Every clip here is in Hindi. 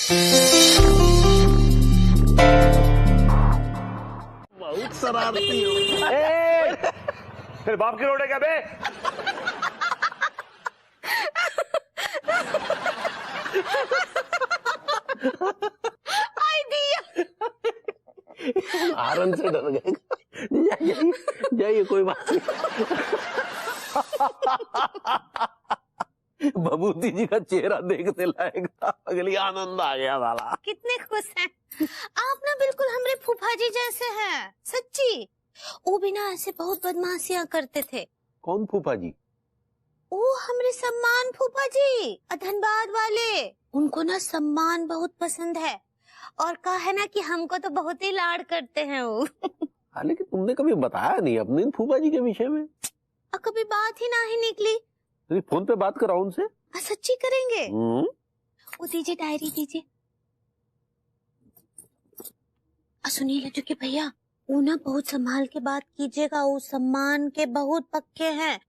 बहुत शरारती हो। फिर बाप की रोड है क्या बे? हारन से डर गए। जाइए जाइए, कोई बात नहीं। बबूती जी का चेहरा देखने लायक था, अगली आनंद आ गया वाला। कितने खुश हैं आप ना, बिल्कुल हमरे फूफा जी जैसे हैं, सच्ची। वो भी ना ऐसे बहुत बदमाशियां करते थे। कौन फूफा जी? वो हमरे सम्मान फूफा जी, धनबाद वाले। उनको ना सम्मान बहुत पसंद है, और कहा है ना कि हमको तो बहुत ही लाड करते हैं वो। हाँ, लेकिन तुमने कभी बताया नहीं अपने फूफा जी के विषय में। कभी बात ही ना ही निकली। तो फोन पे बात कराओ उनसे। सच्ची करेंगे? वो दीजिए, डायरी दीजिए। सुनिए लज्जू के भैया, वो ना बहुत संभाल के बात कीजिएगा, वो सम्मान के बहुत पक्के हैं।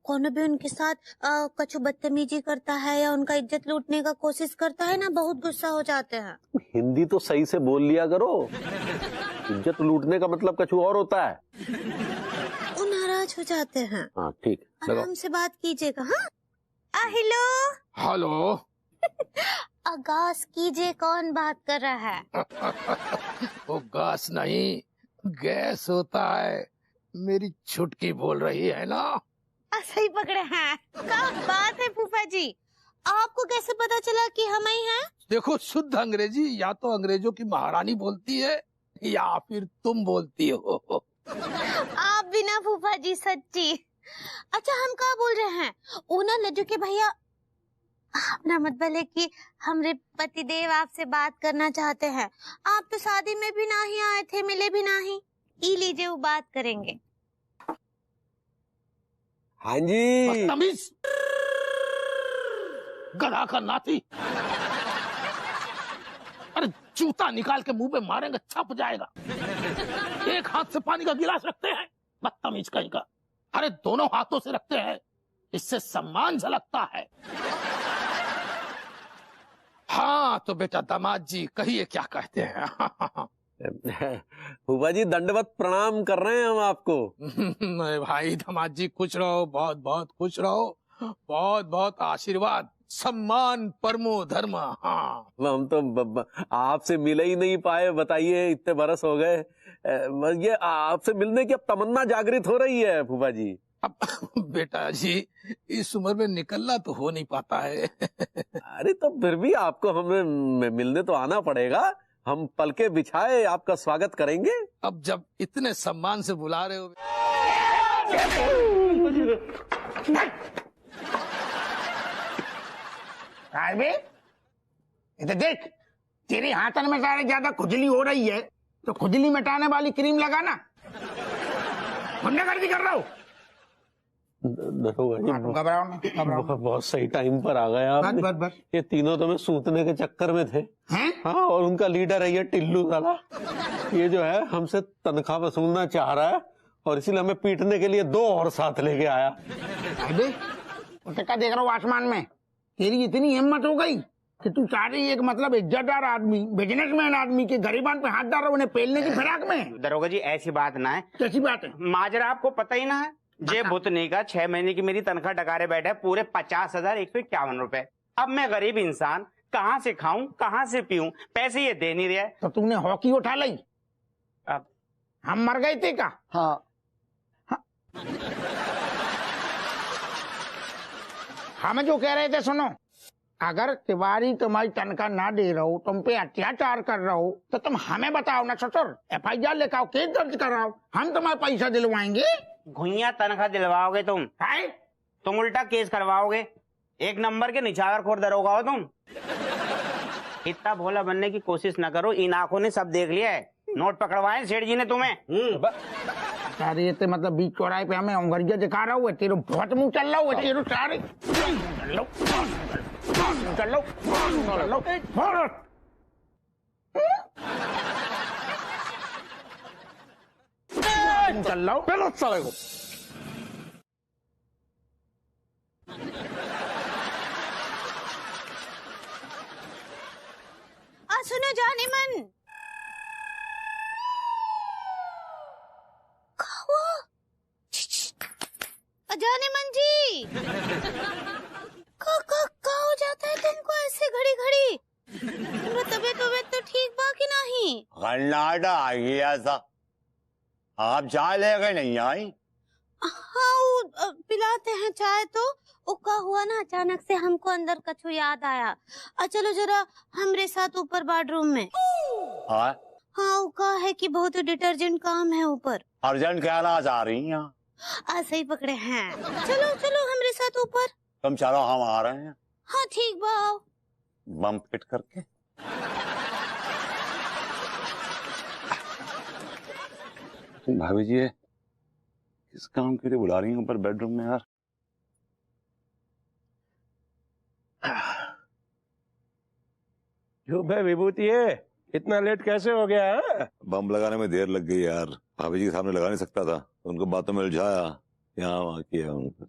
कौन भी उनके साथ कछु बदतमीजी करता है या उनका इज्जत लूटने का कोशिश करता है ना, बहुत गुस्सा हो जाते हैं। हिंदी तो सही से बोल लिया करो। इज्जत लूटने का मतलब कुछ और होता है। वो नाराज हो जाते हैं। हाँ ठीक, आराम से बात कीजिएगा। हाँ हेलो हेलो। आगाज कीजिए, कौन बात कर रहा है? वो गैस नहीं, गैस होता है। मेरी छुटकी बोल रही है ना। सही पकड़े हैं। क्या बात है फूफा जी, आपको कैसे पता चला कि हम ही हैं? देखो, शुद्ध अंग्रेजी या तो अंग्रेजों की महारानी बोलती है या फिर तुम बोलती हो। आप भी ना फूफा जी, सच्ची। अच्छा, हम क्या बोल रहे हैं? वो ना लज्जू के भैया, अपना मतलब है कि हमरे पतिदेव आपसे बात करना चाहते हैं। आप तो शादी में भी नहीं आए थे, मिले भी नहीं। ई लीजिए, वो बात करेंगे। हाँ जी। बदतमीज, गधा का नाती। अरे जूता निकाल के मुंह पे मारेंगे, छप जाएगा। एक हाथ से पानी का गिलास रखते हैं, बदतमीज कहीं का। अरे दोनों हाथों से रखते हैं, इससे सम्मान झलकता है। हाँ तो बेटा दामाद जी, कहिए क्या कहते हैं? फूफा जी दंडवत प्रणाम कर रहे हैं हम आपको। नहीं भाई, दामाद जी खुश रहो, बहुत बहुत खुश रहो, बहुत बहुत आशीर्वाद, सम्मान परमो धर्म। हाँ हम तो आपसे मिल ही नहीं पाए, बताइए इतने बरस हो गए। ये आपसे मिलने की अब तमन्ना जागृत हो रही है फूफा जी। अब बेटा जी, इस उम्र में निकलना तो हो नहीं पाता है। अरे तो फिर भी आपको हमें मिलने तो आना पड़ेगा। हम पलके बिछाए आपका स्वागत करेंगे। अब जब इतने सम्मान से बुला रहे हो। इधर देख, तेरे हाथन में सारे ज्यादा खुजली हो रही है, तो खुजली मिटाने वाली क्रीम लगाना। गुंडागर्दी कर रहा हूँ। घबराओ नहीं, बहुत सही टाइम पर आ गए आप। बस। ये तीनों तो मैं सूतने के चक्कर में थे। हैं? हाँ, और उनका लीडर है ये टिल्लू साला। ये जो है हमसे तनख्वाह वसूलना चाह रहा है, और इसीलिए हमें पीटने के लिए 2 और साथ लेके आया। अबे क्या देख रहा हूँ आसमान में? तेरी इतनी हिम्मत हो गई कि तू चाह रही है एक मतलब इज्जतदार आदमी, बिजनेसमैन आदमी के गरीबान पे हाथ डाल रहा, उन्हें पेलने की फिराक में। दरोगा जी ऐसी बात ना है। कैसी बात है? माजरा आपको पता ही ना है। जे भूतनी का 6 महीने की मेरी तनख्वाह डकारे बैठे पूरे 50,151 रुपए। अब मैं गरीब इंसान कहाँ से खाऊं, कहाँ से पीऊं, पैसे ये दे नहीं रहे। तो तूने हॉकी उठा ली? अब हम मर गए थे का? हाँ। हम जो कह रहे थे सुनो, अगर तिवारी तुम्हारी तनख्वाह ना दे रहा हो, तुम पे अत्याचार कर रहा हो, तो तुम हमें बताओ ना ससुर, FIR लेकर केस दर्ज कराओ, हम तुम्हारे पैसा दिलवाएंगे। घुइया तनख्वाह दिलवाओगे तुम? है? तुम उल्टा केस करवाओगे। 1 नंबर के निछावरखोर दरोगा हो तुम। इतना भोला बनने की कोशिश न करो, इन आंखों ने सब देख लिया है। नोट पकड़वाए सेठ जी ने तुम्हें। अरे तो मतलब बीच चौराहे पे हमें उंगरिया दिखा रहा हुआ, तेरे बहुत मुंह चल रहा हुआ, तेरे सारे चल लो पहले चले गो। सुनो जाने मन। क्या हुआ? जाने मन जी, क्या हो जाता है तुमको ऐसे घड़ी घड़ी? तबीयत तो ठीक बा कि नहीं? कर्नाटक आ गया ऐसा, आप चाय लेकर नहीं आई? हाँ पिलाते हैं चाय। तो क्या हुआ ना, अचानक से हमको अंदर कछु याद आया। चलो जरा हमरे साथ ऊपर बेडरूम में। हाँ, वो कहा है कि बहुत डिटर्जेंट काम है ऊपर। अर्जेंट कहना जा रही हैं? सही पकड़े हैं। चलो चलो हमरे साथ ऊपर। तुम चलो, हम आ रहे हैं। हाँ ठीक बा। बम फिट करके। भाभी जी किस काम के लिए बुला रही हैं ऊपर बेडरूम में यार? क्यों भाई विभूति है, इतना लेट कैसे हो गया है? बम लगाने में देर लग गई यार, भाभी जी के सामने लगा नहीं सकता था, तो उनको बातों में उलझाया, यहाँ वहाँ किया उनको।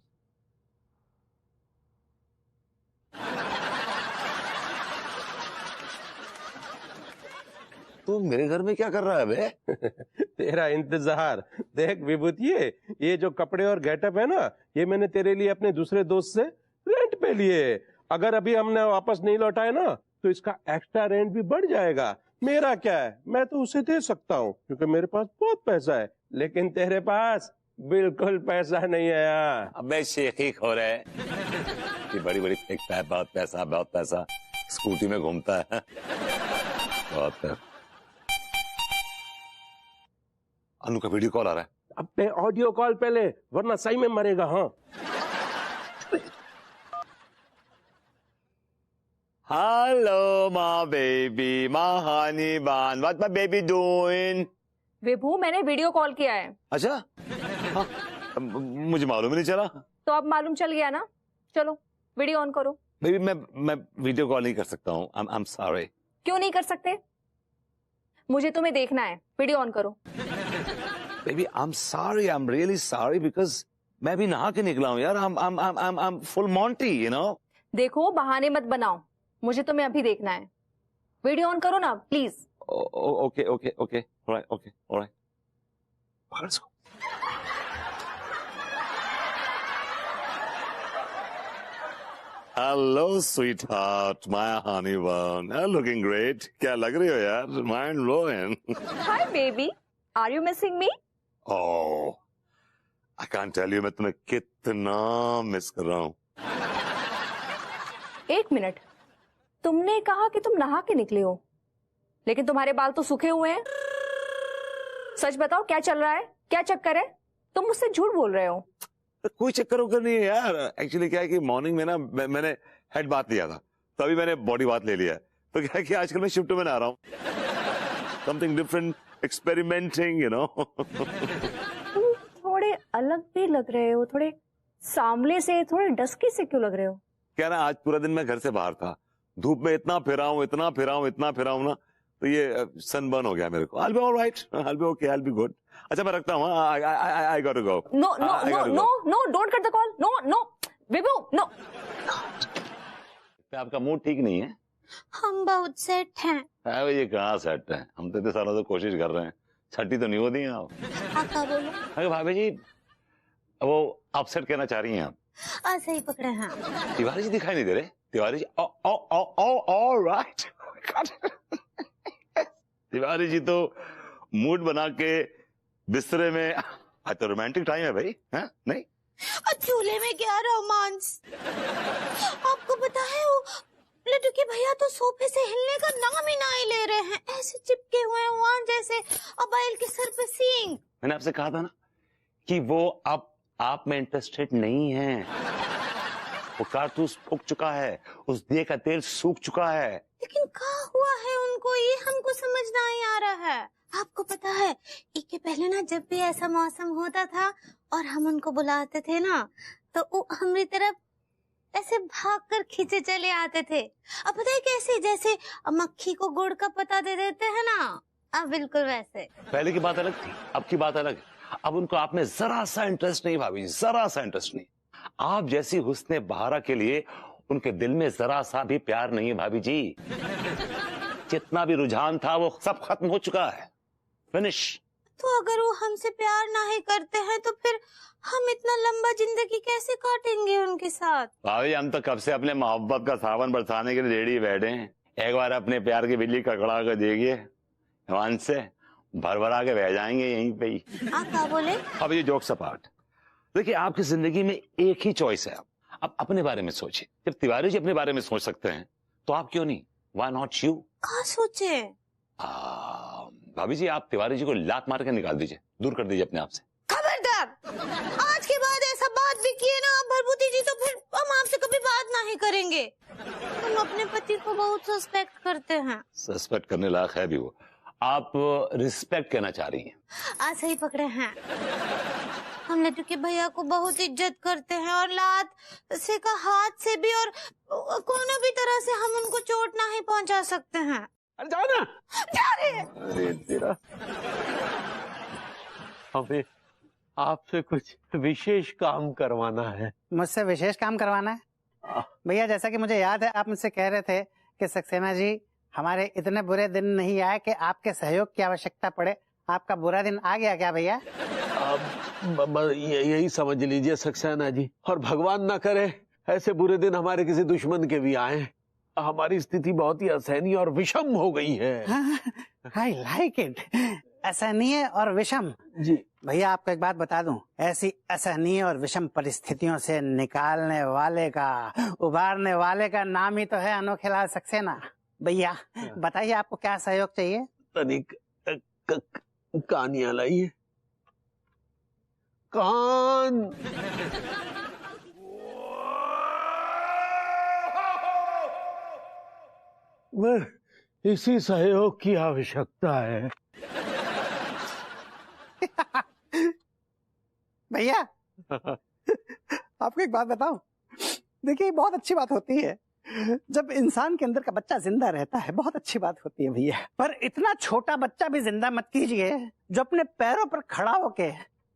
तू मेरे घर में क्या कर रहा है बे? तेरा इंतजार देख विभूति, ये जो कपड़े और गेटअप है ना, ये मैंने तेरे लिए अपने दूसरे दोस्त से रेंट पे लिए। अगर अभी हमने वापस नहीं लौटाए ना तो इसका एक्स्ट्रा रेंट भी बढ़ जाएगा। मेरा क्या है, मैं तो उसे दे सकता हूँ क्योंकि मेरे पास बहुत पैसा है, लेकिन तेरे पास बिल्कुल पैसा नहीं है यार। अबे शेखी हो रहे ये बड़ी बड़ी फेंकता है, बहुत पैसा, स्कूटी में घूमता है, बहुत पैसा। अनु का वीडियो कॉल आ रहा है। अब पे ऑडियो कॉल पहले, वरना सही में मरेगा। हाँ हेलो माँ बेबी, माँ हनी बान, व्हाट माय बेबी डूइंग? विभू, मैंने वीडियो कॉल किया है। अच्छा, हाँ, मुझे मालूम ही नहीं चला। तो अब मालूम चल गया ना, चलो वीडियो ऑन करो। बेबी मैं वीडियो कॉल नहीं कर सकता हूँ, आई एम सॉरी। क्यों नहीं कर सकते? मुझे तुम्हें देखना है, वीडियो ऑन करो। Baby I am sorry, I am really sorry, because मैं भी नहा के निकला हूँ यार, I am full Monty, you know. देखो बहाने मत बनाओ, मुझे तुम्हें अभी देखना है। वीडियो ऑन करो ना please. Okay okay okay, alright, okay alright, पकड़ इसको। Hello sweet heart, my honey bun, looking great. क्या लग रही हो यार, mind blowing. Hi baby, are you missing me? Oh, I can't tell you मैं तुम्हें कितना मिस कर रहा हूँ। एक मिनट, तुमने कहा कि तुम नहा के निकले हो, लेकिन तुम्हारे बाल तो सूखे हुए हैं। सच बताओ क्या चल रहा है, क्या चक्कर है? तुम मुझसे झूठ बोल रहे हो। कोई चक्कर वक्कर नहीं है यार, एक्चुअली क्या है कि मॉर्निंग में ना मैंने हेड बाथ लिया था, तो अभी मैंने बॉडी बाथ ले लिया है। तो क्या है कि आजकल मैं शिफ्ट में नहा रहा हूँ, something different, experimenting, you know. तुम थोड़े अलग भी लग रहे हो, थोड़े सांवले से, थोड़े डस्की से क्यों लग रहे हो? क्या ना, आज पूरा दिन मैं घर से बाहर था, धूप में इतना फिरा हूँ ना, तो ये सनबर्न हो गया मेरे को। I'll be all right, I'll be okay, I'll be good. अच्छा मैं रखता हूँ, I got to go. No, don't cut the call. No, Vibhu, no. आपका मूड ठीक नहीं है? हम बहुत सेट हैं। भाई ये कहाँ सेट है, हम तो इतने सालों से कोशिश कर रहे हैं, छठी तो नहीं होती हैं आप। क्या बोलो? अरे भाभी जी, वो अपसेट कहना चाह रही हैं आप? सही पकड़े हैं। तिवारी जी दिखाई नहीं दे रहे? तिवारी जी, ऑलराइट। तिवारी जी तो मूड बना के बिस्तरे में, आज तो रोमांटिक टाइम है भाई, है नहीं? चूल्हे में क्या रोमांस? आपको पता है वो लड्डू के भैया तो सोफे से हिलने का नाम ही नहीं ले रहे हैं, ऐसे चिपके हुए हैं वहां जैसे अबाइल के सर पे सींग। मैंने आपसे कहा था ना कि वो अब आप में इंटरेस्टेड नहीं है, वो कारतूस फूक चुका है, उस दिए का तेल सूख चुका है। लेकिन क्या हुआ है उनको, ये हमको समझ नहीं आ रहा है। आपको पता है इसके पहले ना जब भी ऐसा मौसम होता था और हम उनको बुलाते थे ना, तो वो हमारी तरफ ऐसे भागकर खींचे चले आते थे। अब पता है कैसे, जैसे मक्खी को गुड़ का पता दे देते हैं ना, अब बिल्कुल वैसे। पहले की बात अलग थी, अब की बात अलग है। अब उनको आप में जरा सा इंटरेस्ट नहीं भाभी, जरा सा इंटरेस्ट नहीं। आप जैसी हुस्ने बहारा के लिए उनके दिल में जरा सा भी प्यार नहीं है भाभी जी। जितना भी रुझान था वो सब खत्म हो चुका है, फिनिश। तो अगर वो हमसे प्यार नहीं करते हैं तो फिर हम इतना लंबा जिंदगी कैसे काटेंगे उनके साथ? भाभी हम तो कब से अपने मोहब्बत का सावन बरसाने के लिए रेडी बैठे हैं। एक बार अपने प्यार की बिजली कड़कड़ा कर देखिए, हिमांश से भरभरा के बह जाएंगे यहीं पे ही। आप क्या बोले? अब ये जोक्स अपार्ट, देखिए आपकी जिंदगी में एक ही चॉइस है, आप अपने बारे में सोचिए। जब तिवारी जी अपने बारे में सोच सकते हैं तो आप क्यों नहीं? Why not you? क्या सोचे? भाभी जी आप तिवारी जी को लात मार के निकाल दीजिए, दूर कर दीजिए अपने आप से। खबरदार, आज के बाद ऐसा बात भी किए ना आप भरभूति जी तो फिर हम आपसे कभी बात नहीं करेंगे। हम अपने पति को बहुत सस्पेक्ट करते हैं। सस्पेक्ट करने लायक है भी वो। आप रिस्पेक्ट कहना चाह रही हैं? आज सही पकड़े हैं। हम लड्डू के भैया को बहुत इज्जत करते हैं और लात से का हाथ से भी और कोनो भी तरह से हम उनको चोट नहीं पहुंचा सकते हैं। अरे जाओ ना। जा रहे हैं। अरे तेरा, हमें आपसे कुछ विशेष काम करवाना है। मुझसे विशेष काम करवाना है? भैया जैसा कि मुझे याद है आप मुझसे कह रहे थे कि सक्सेना जी हमारे इतने बुरे दिन नहीं आए कि आपके सहयोग की आवश्यकता पड़े। आपका बुरा दिन आ गया क्या भैया? यही समझ लीजिए सक्सेना जी, और भगवान ना करे ऐसे बुरे दिन हमारे किसी दुश्मन के भी आए। हमारी स्थिति बहुत ही असहनीय और विषम हो गई है। आई लाइक इट, असहनीय और विषम। जी भैया आपको एक बात बता दूं, ऐसी असहनीय और विषम परिस्थितियों से निकालने वाले का, उबारने वाले का नाम ही तो है अनोखेलाल सक्सेना। भैया बताइए आपको क्या सहयोग चाहिए? तनिक कहानियां लाइए। कान इसी सहयोग की आवश्यकता है। भैया आपको एक बात बताऊं, देखिए बहुत अच्छी बात होती है जब इंसान के अंदर का बच्चा जिंदा रहता है, बहुत अच्छी बात होती है भैया। पर इतना छोटा बच्चा भी जिंदा मत कीजिए जो अपने पैरों पर खड़ा होके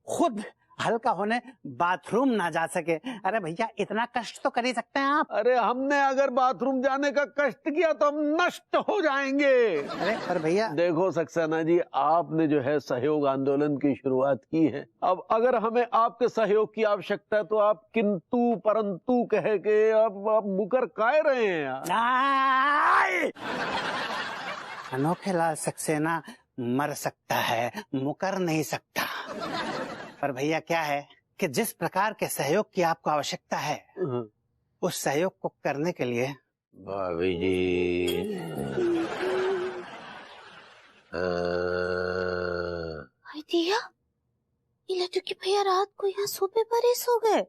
खुद हल्का होने बाथरूम ना जा सके। अरे भैया इतना कष्ट तो कर ही सकते हैं आप। अरे हमने अगर बाथरूम जाने का कष्ट किया तो हम नष्ट हो जाएंगे। अरे पर भैया देखो सक्सेना जी, आपने जो है सहयोग आंदोलन की शुरुआत की है। अब अगर हमें आपके सहयोग की आवश्यकता है तो आप किंतु परंतु कह के अब मुकर काय रहे हैं यार। अनोखेलाल सक्सेना मर सकता है, मुकर नहीं सकता। पर भैया क्या है कि जिस प्रकार के सहयोग की आपको आवश्यकता है उस सहयोग को करने के लिए भाभी जी दिया ये लड्डू के भैया रात को यहाँ सोफे पर ही सो गए।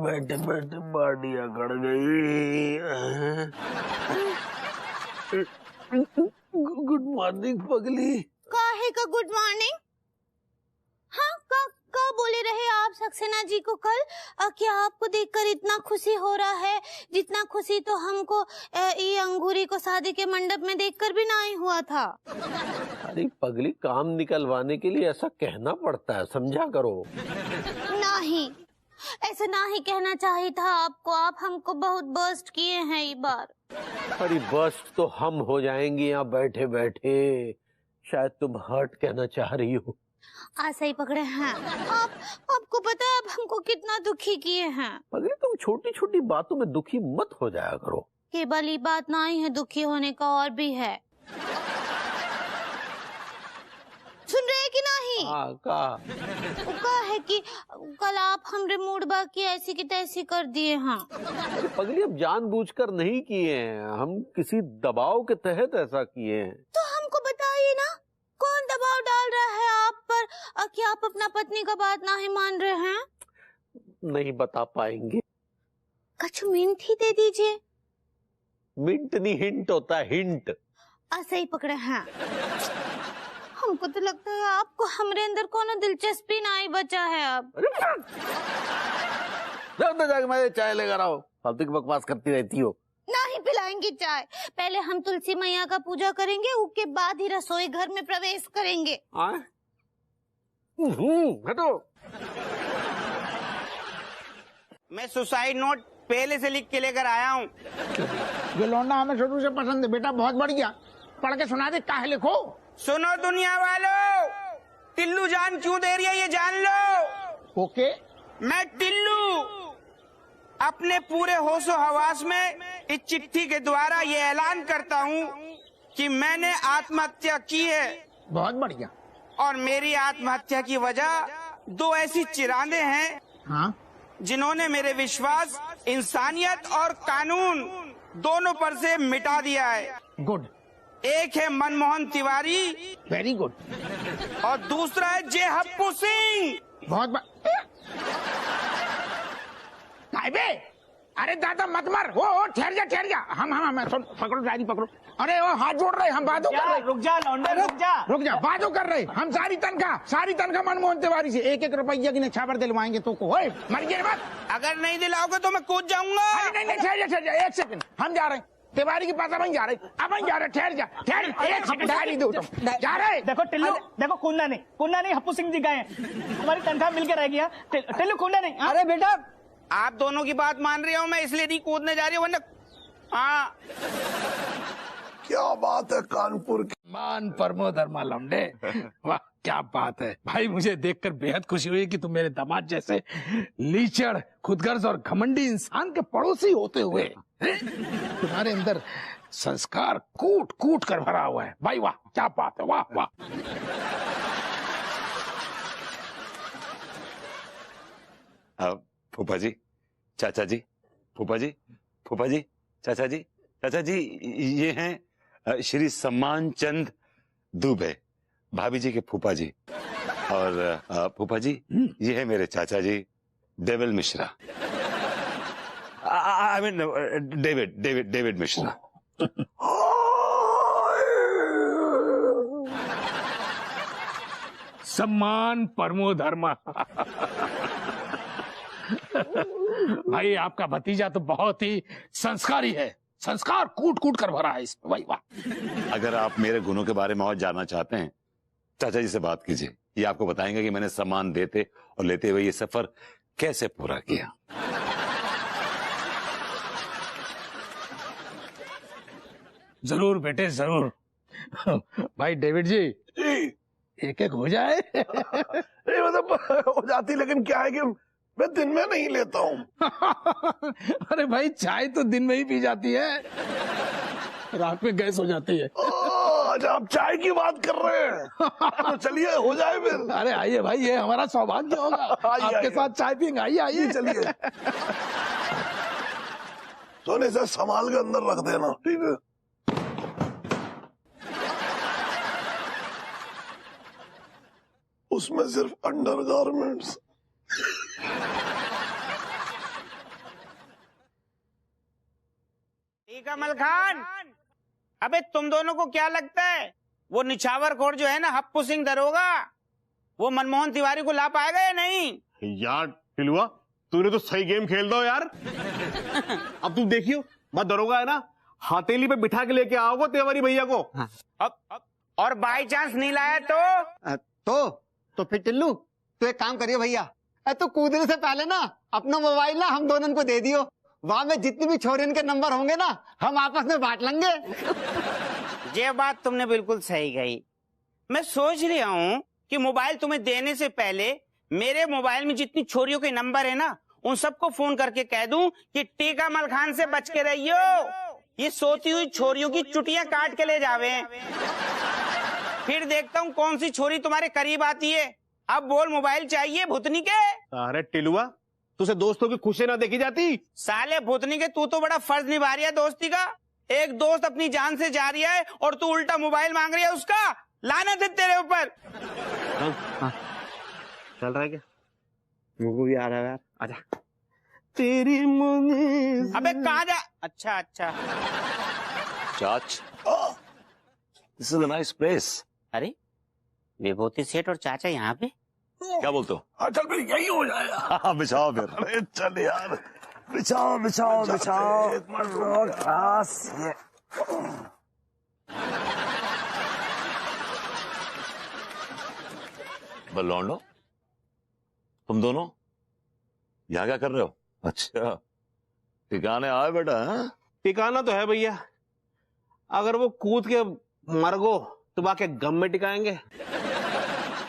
बैठे बैठे बाडिया गड़ गई। गुड मॉर्निंग पगली। काहे का गुड मॉर्निंग? हाँ का बोले रहे आप सक्सेना जी को कल कि आपको देखकर इतना खुशी हो रहा है जितना खुशी तो हमको ये अंगूरी को शादी के मंडप में देखकर भी नहीं हुआ था। अरे पगली, काम निकलवाने के लिए ऐसा कहना पड़ता है, समझा करो। नहीं, ऐसा नहीं कहना चाहिए था आपको। आप हमको बहुत बर्स्ट किए हैं ये बार। अरे बर्स्ट तो हम हो जाएंगे यहाँ बैठे बैठे। शायद तुम हर्ट कहना चाह रही हो। आज सही पकड़े हैं आपको पता है आप हमको कितना दुखी किए हैं। पगली तुम छोटी छोटी बातों में दुखी मत हो जाया करो। केवल ये बात नहीं है, दुखी होने का और भी है। सुन रहे कि नहीं? हाँ का वो कहा है कि कल आप हमरे मूड बाकी ऐसी की तैसी कर दिए। हाँ अरे पगली, अब जानबूझकर नहीं किए हैं, हम किसी दबाव के तहत ऐसा किए हैं। तो हमको बताइए ना, कौन दबाव डाल रहा है आप पर कि आप अपना पत्नी का बात नहीं मान रहे हैं? नहीं बता पाएंगे। कुछ मिंट ही दे दीजिए। मिंट नहीं, हिंट होता है, हिंट। सही पकड़े हैं। हमको तो लगता है आपको हमरे अंदर कोनो दिलचस्पी नहीं बचा है अब। जाके मैं चाय लेकर आओ, फालतू की बकवास करती रहती हो। नहीं नहीं पिलाएंगे चाय। पहले हम तुलसी मैया का पूजा करेंगे, उसके बाद ही रसोई घर में प्रवेश करेंगे। हटो। मैं सुसाइड नोट पहले से लिख के लेकर आया हूँ। ये लौंडा हमें शुरू से पसंद है बेटा, बहुत बढ़िया। पढ़ के सुना दे, काहे लिखो। सुनो दुनिया वालों, टिल्लू जान क्यों दे रही है ये जान लो। ओके। मैं टिल्लू अपने पूरे होशो हवास में इस चिट्ठी के द्वारा ये ऐलान करता हूँ कि मैंने आत्महत्या की है। बहुत बढ़िया। और मेरी आत्महत्या की वजह दो ऐसी चिरांदे हैं, हाँ, जिन्होंने मेरे विश्वास, इंसानियत और कानून दोनों पर से मिटा दिया है। गुड। एक है मनमोहन तिवारी, वेरी गुड। और दूसरा है जे हप्पू सिंह। बहुत बे, अरे दादा मत मर। हो ठहर जा। हम सुन, पकड़ो डायरी पकड़ो। अरे वो हाथ जोड़ रहे, हम बातों कर रहे। रुक जा लौंडे, रुक जा। बातों कर रहे। हम सारी तनख्वाह मनमोहन तिवारी से एक रुपया की निछावर दिलवाएंगे तो को। मर गए मत। अगर नहीं दिलाओगे तो मैं कूद जाऊंगा। अरे नहीं, ठहर जा, एक सेकंड। हम जा रहे हैं तिवारी के पास, अपन जा रहे। ठहर जा, एक सेकंड। डायरी दो तुम। जा रहे। देखो टिल्लू, देखो कूदना नहीं, हप्पू सिंह जी गए हैं। तुम्हारी तनख्वाह मिलकर रहेगी। टिल्लू कूदना नहीं। अरे बेटा, आप दोनों की बात मान रही हूँ मैं, इसलिए नहीं कूदने जा रही हूँ, वरना हाँ। क्या बात है कानपुर की। मान परमो धर्मा लौंडे, वाह क्या बात है भाई। मुझे देखकर बेहद खुशी हुई कि तुम मेरे दामाद जैसे लीचड़, खुदगर्ज और घमंडी इंसान के पड़ोसी होते हुए तुम्हारे अंदर संस्कार कूट कूट कर भरा हुआ है। भाई वाह, क्या बात है, वाह वाह। फूफा जी, चाचा जी, फूफा जी, चाचा जी, ये हैं श्री सम्मान चंद दुबे, भाभी जी के फूफा जी। और फूफा जी, ये है मेरे चाचा जी devil Mishra. I mean David Mishra. सम्मान परमो धर्मा। भाई आपका भतीजा तो बहुत ही संस्कारी है, संस्कार कूट कूट कर भरा है इसमें। भाई वाह। अगर आप मेरे गुणों के बारे में और जानना चाहते हैं, चाचा जी से बात कीजिए। ये आपको बताएंगे कि मैंने सामान देते और लेते हुए ये सफर कैसे पूरा किया। जरूर बेटे, जरूर। भाई डेविड जी, एक एक हो जाए। नहीं मतलब हो जाती, लेकिन क्या है कि मैं दिन में नहीं लेता हूँ। अरे भाई, चाय तो दिन में ही पी जाती है, रात में गैस हो जाती है। अच्छा, आप चाय की बात कर रहे हैं। तो चलिए हो जाए फिर। अरे आइए भाई, ये हमारा सौभाग्य होगा आपके साथ चाय पियेंगे। आइए चलिए। सोने से संभाल के अंदर रख देना, ठीक है। उसमें सिर्फ अंडरगारमेंट्स। कमल खान, अबे तुम दोनों को क्या लगता है वो निछावर खोर जो है ना हप्पू सिंह दरोगा, वो मनमोहन तिवारी को ला पाएगा या नहीं? यार टिलुआ, तूने तो सही गेम खेल दो यार। अब तुम देखियो, मैं दरोगा है ना, हथेली पे बिठा के लेके आओगे तिवारी भैया को। अब और बाई चांस नहीं लाया तो फिर टिल्लू तो एक काम करिए भैया, तो कूदने से पहले ना अपना मोबाइल ना हम दोनों को दे दियो। वहां में जितनी भी छोरियन के नंबर होंगे ना, हम आपस में बांट लेंगे। ये बात तुमने बिल्कुल सही कही। मैं सोच रहा हूँ कि मोबाइल तुम्हें देने से पहले मेरे मोबाइल में जितनी छोरियों के नंबर है ना, उन सबको फोन करके कह दूं कि टीका मल खान से बच के रहियो, ये सोती हुई छोरियों की चुटियां काट के ले जावे। फिर देखता हूँ कौन सी छोरी तुम्हारे करीब आती है। अब बोल, मोबाइल चाहिए भूतनी के? अरे टिलुआ, तुझे दोस्तों की खुशी ना देखी जाती? साले भूतनी के, तू तो बड़ा फर्ज निभा रही है दोस्ती का। एक दोस्त अपनी जान से जा रही है और तू उल्टा मोबाइल मांग रही है उसका। लानत है तेरे ऊपर। चल रहा है क्या? मुझको भी आ रहा है यार, आजा। तेरी मुझे अबे कहाँ जा? अच्छा चाच, this is a nice place. अरे विभूति सेठ और चाचा यहाँ पे? क्या बोलते हो? हाँ चल फिर यही हो जाएगा। हाँ बिछाओ फिर। अरे चल यार, बिछाओ बिछाओ बिछाओ घास ये। लौंडो, तुम दोनों यहाँ क्या कर रहे हो? अच्छा, ठिकाने आए बेटा? टिकाना तो है भैया, अगर वो कूद के मर गो तो बाकी गम में टिकाएंगे,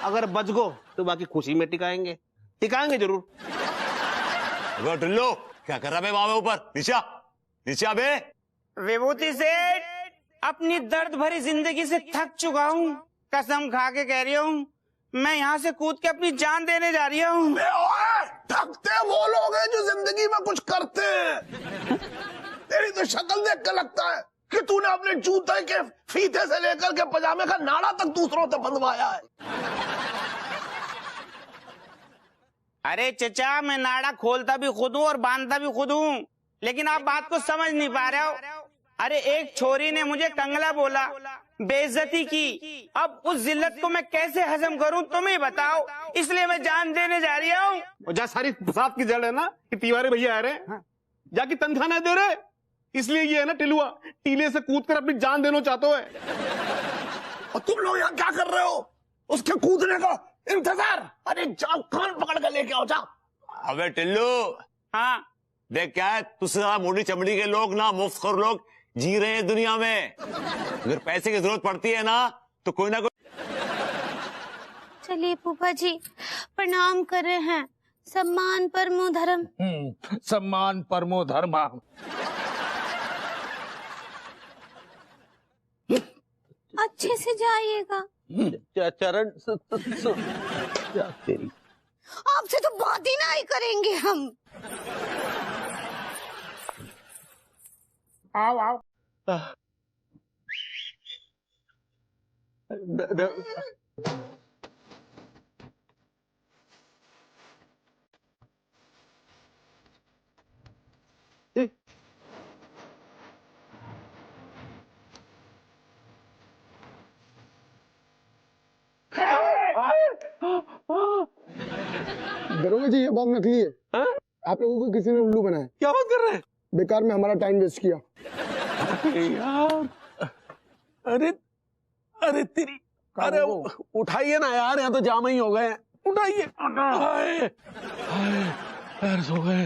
अगर बच गो तो बाकी खुशी में टिकाएंगे। टिकाएंगे जरूर। टिल्लो, क्या कर रहा है वहां ऊपर? नीचा नीचा बे। विभूति सेठ, अपनी दर्द भरी जिंदगी से थक चुका हूँ, कसम खा के कह रही हूँ, मैं यहाँ से कूद के अपनी जान देने जा रही हूँ। थकते वो लोग हैं जो जिंदगी में कुछ करते हैं। तेरी तो शक्ल देख कर लगता है कि तूने अपने जूते के फीते से लेकर के पजामे का नाड़ा तक दूसरों से बंधवाया है। अरे चचा, मैं नाड़ा खोलता भी खुद हूँ और बांधता भी खुद हूँ, लेकिन आप बात को समझ नहीं पा रहे हो। अरे एक छोरी ने मुझे कंगला बोला, बेइज्जती की, अब उस जिल्लत को मैं कैसे हजम करूं तुम ही बताओ, इसलिए मैं जान देने जा रही हूँ। और जा सारी फसाद की जड़ है ना कि तिवारी भैया आ रहे हैं, जाके तनख्वाह नहीं दे रहे, इसलिए ये है ना टिलुआ, टीले से कूद कर अपनी जान देना चाहते हो। और तुम लोग यहाँ क्या कर रहे हो? उसके कूदने का इंतजार। अरे जाओ, कान पकड़ कर लेके आओ, जाओ। अबे टिल्लू, हाँ देख क्या है, तुझसे ज्यादा मोटी चमड़ी के लोग ना, मुफ्तखोर लोग जी रहे हैं दुनिया में। अगर पैसे की जरूरत पड़ती है ना तो कोई ना कोई। चलिए फूफा जी, प्रणाम कर रहे हैं। सम्मान परमो धर्म। सम्मान परमो धर्म। अच्छे से जाइएगा। चरण तेरी आपसे तो बात ही नहीं करेंगे हम। आओ आओ। दरोगा जी, ये बहुत नकली है। आप लोगों को किसी ने उल्लू बनाया। क्या बात कर रहे हैं? बेकार में हमारा टाइम वेस्ट किया। यार, अरे अरे तेरी, अरे उठाइए ना यार, यहाँ तो जाम ही हो गए हैं। उठाइए। पैर सो गए।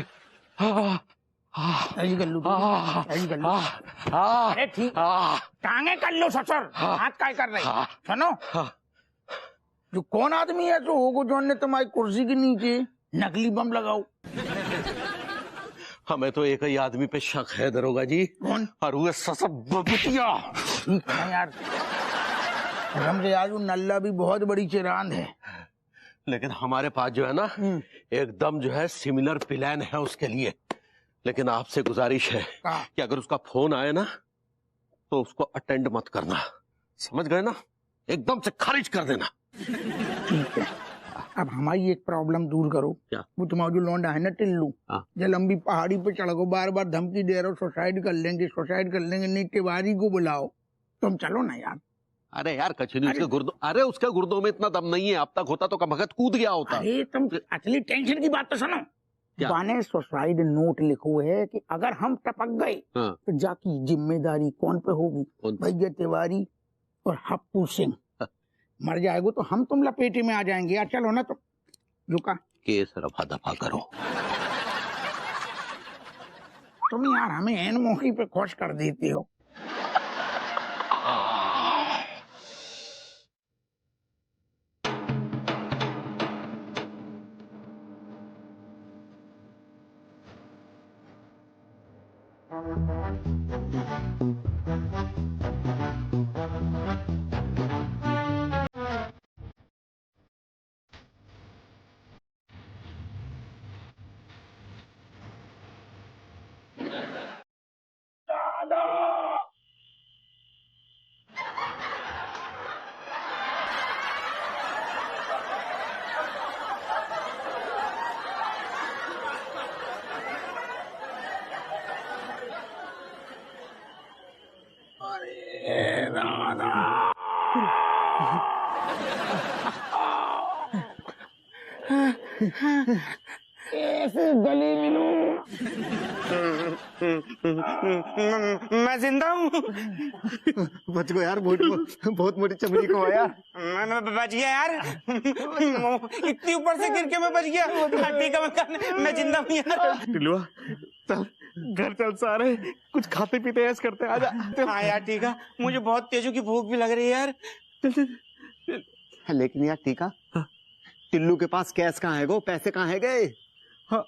अरे ठीक, टांगे कर लो ससुर, हाथ काय कर रही। सुनो, जो कौन आदमी है जो होगो जोन ने तुम्हारी कुर्सी के नीचे नकली बम लगाओ? हमें तो एक ही आदमी पे शक है दरोगा जी। कौन? और वो ससुटिया। ठीक है यार, हमसे आज वो नल्ला भी बहुत बड़ी चिरांद है, लेकिन हमारे पास जो है ना एकदम जो है सिमिलर प्लान है उसके लिए। लेकिन आपसे गुजारिश है कि अगर उसका फोन आए ना तो उसको अटेंड मत करना, समझ गए ना? एकदम से खारिज कर देना। ठीक है। अब हमारी एक प्रॉब्लम दूर करो। क्या? वो तुम्हारा जो लौंडा है ना टिल्लू, जो लंबी पहाड़ी पे चढ़ गो, बार बार धमकी दे रहे हो, सुसाइड कर लेंगे, नहीं तिवारी को बुलाओ। तुम चलो ना यार। अरे यार कचनी, उसके गुर्दों, अरे उसके गुर्दों में इतना दम नहीं है, अब तक होता तो कमबख्त कूद गया होता। अरे तुम असली टेंशन की बात तो सुनो। बाने सुसाइड नोट लिखो है कि अगर हम टपक गए तो जाकी जिम्मेदारी कौन पे होगी? भैया तिवारी और हप्पू सिंह। मर जाएगो तो हम तुम लपेटे में आ जाएंगे यार। चलो ना, तो रुका केस रफा दफा करो। तुम यार हमें एन मौके पे खुश कर देते हो। कैसे गले मिलूं? मैं जिंदा हूँ। बच गो यार, बहुत मोटी चमड़ी को यार। मैं बच गया यार। इतनी ऊपर से गिर के मैं बच गया। ठीक है, मैं जिंदा हूँ यार। टिल्लुआ चल घर चल, सारे कुछ खाते पीते ऐस करते, आजा। हाँ यार ठीक है, मुझे बहुत तेजों की भूख भी लग रही है यार। लेकिन यार टीका, टिल्लू के पास कैश कहाँ है गो, पैसे कहाँ है गए? हाँ।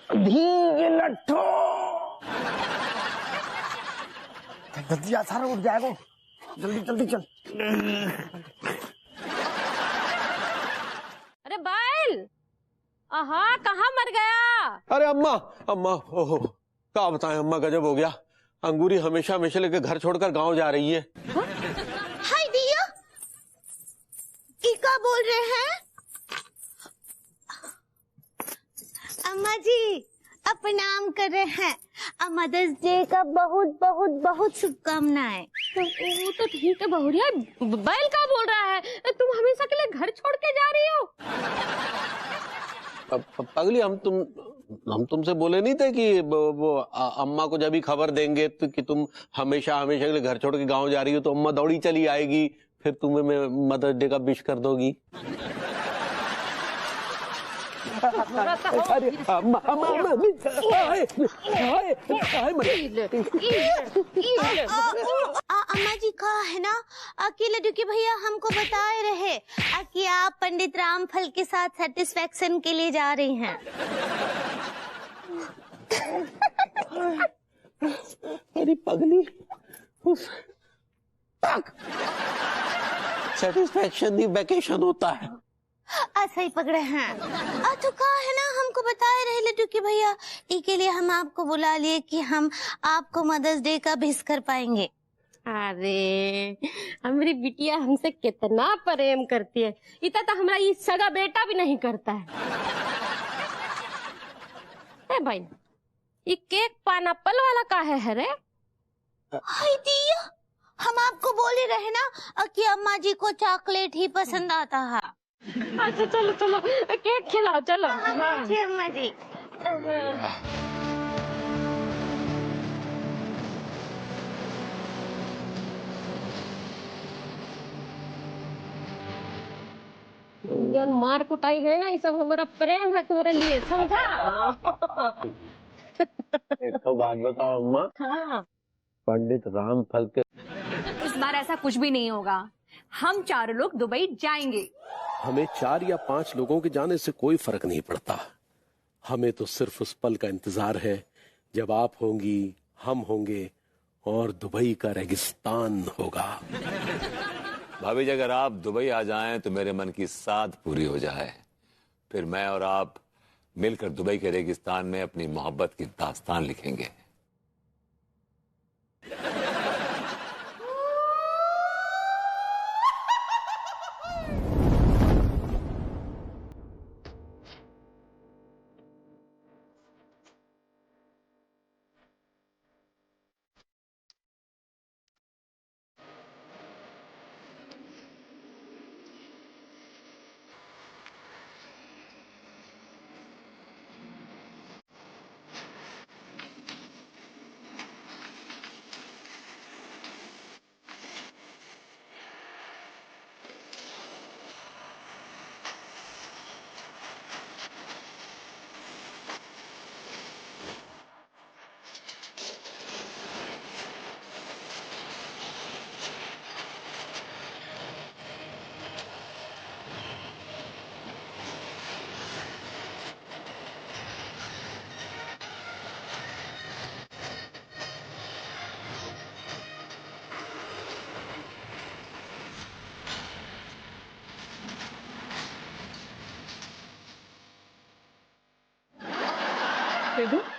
भीगे लट्ठो, जल्दी आ, सारा उठ जाएगा। जल्दी जल्दी चल। अरे बैल, आहा कहाँ मर गया? अरे अम्मा, अम्मा, ओहो, क्या बताएं अम्मा, गजब हो गया। अंगूरी हमेशा हमेशा लेके घर छोड़कर गांव जा रही है। हाय दिया, क्या बोल रहे हैं? अम्मा जी अब प्रणाम कर रहे हैं। मदर्स डे का बहुत बहुत बहुत शुभकामनाएं। वो तो ठीक है बहुरिया, बैल का बोल रहा है? तुम हमेशा के लिए घर छोड़ के जा रही हो? पगली, हम तुमसे बोले नहीं थे कि वो अम्मा को जब भी खबर देंगे तो कि तुम हमेशा हमेशा के लिए घर छोड़ के गांव जा रही हो तो अम्मा दौड़ी चली आएगी, फिर तुम्हें मैं मदर्स डे का विश कर दोगी। अरे अम्मा, अम्मा जी कहा है ना कि लड्डू के भैया हमको बताए रहे कि आप पंडित रामफल के साथ सेटिस्फेक्शन के लिए जा रही हैं। अरे पगली, सेटिस्फेक्शन नहीं वेकेशन होता है। ऐसा ही पकड़े हैं। तो कहा है ना हमको बताए रहे लड्डू के भैया, इसके लिए हम आपको बुला लिए कि हम आपको मदर्स डे का विश कर पाएंगे। अरे हमारी बिटिया हमसे कितना प्रेम करती है, इतना तो हमारा ये सगा बेटा भी नहीं करता है। ए भाई, ये केक पाइनएप्पल वाला काहे है रे? हाय दिया, हम आपको बोले रहे ना कि अम्मा जी को चॉकलेट ही पसंद आता है। अच्छा चलो चलो केक खिलाओ, चलो। जी अम्मा जी। यार मार कुटाई है ना, ये सब हमारा प्रेम है तुम्हारे लिए, समझा? एक तो बात बताओ अम्मा, हाँ। पंडित रामफल के इस बार ऐसा कुछ भी नहीं होगा, हम चारों लोग दुबई जाएंगे। हमें 4 या 5 लोगों के जाने से कोई फर्क नहीं पड़ता। हमें तो सिर्फ उस पल का इंतजार है जब आप होंगी, हम होंगे और दुबई का रेगिस्तान होगा। भाभी जी, अगर आप दुबई आ जाएं तो मेरे मन की साध पूरी हो जाए। फिर मैं और आप मिलकर दुबई के रेगिस्तान में अपनी मोहब्बत की दास्तान लिखेंगे।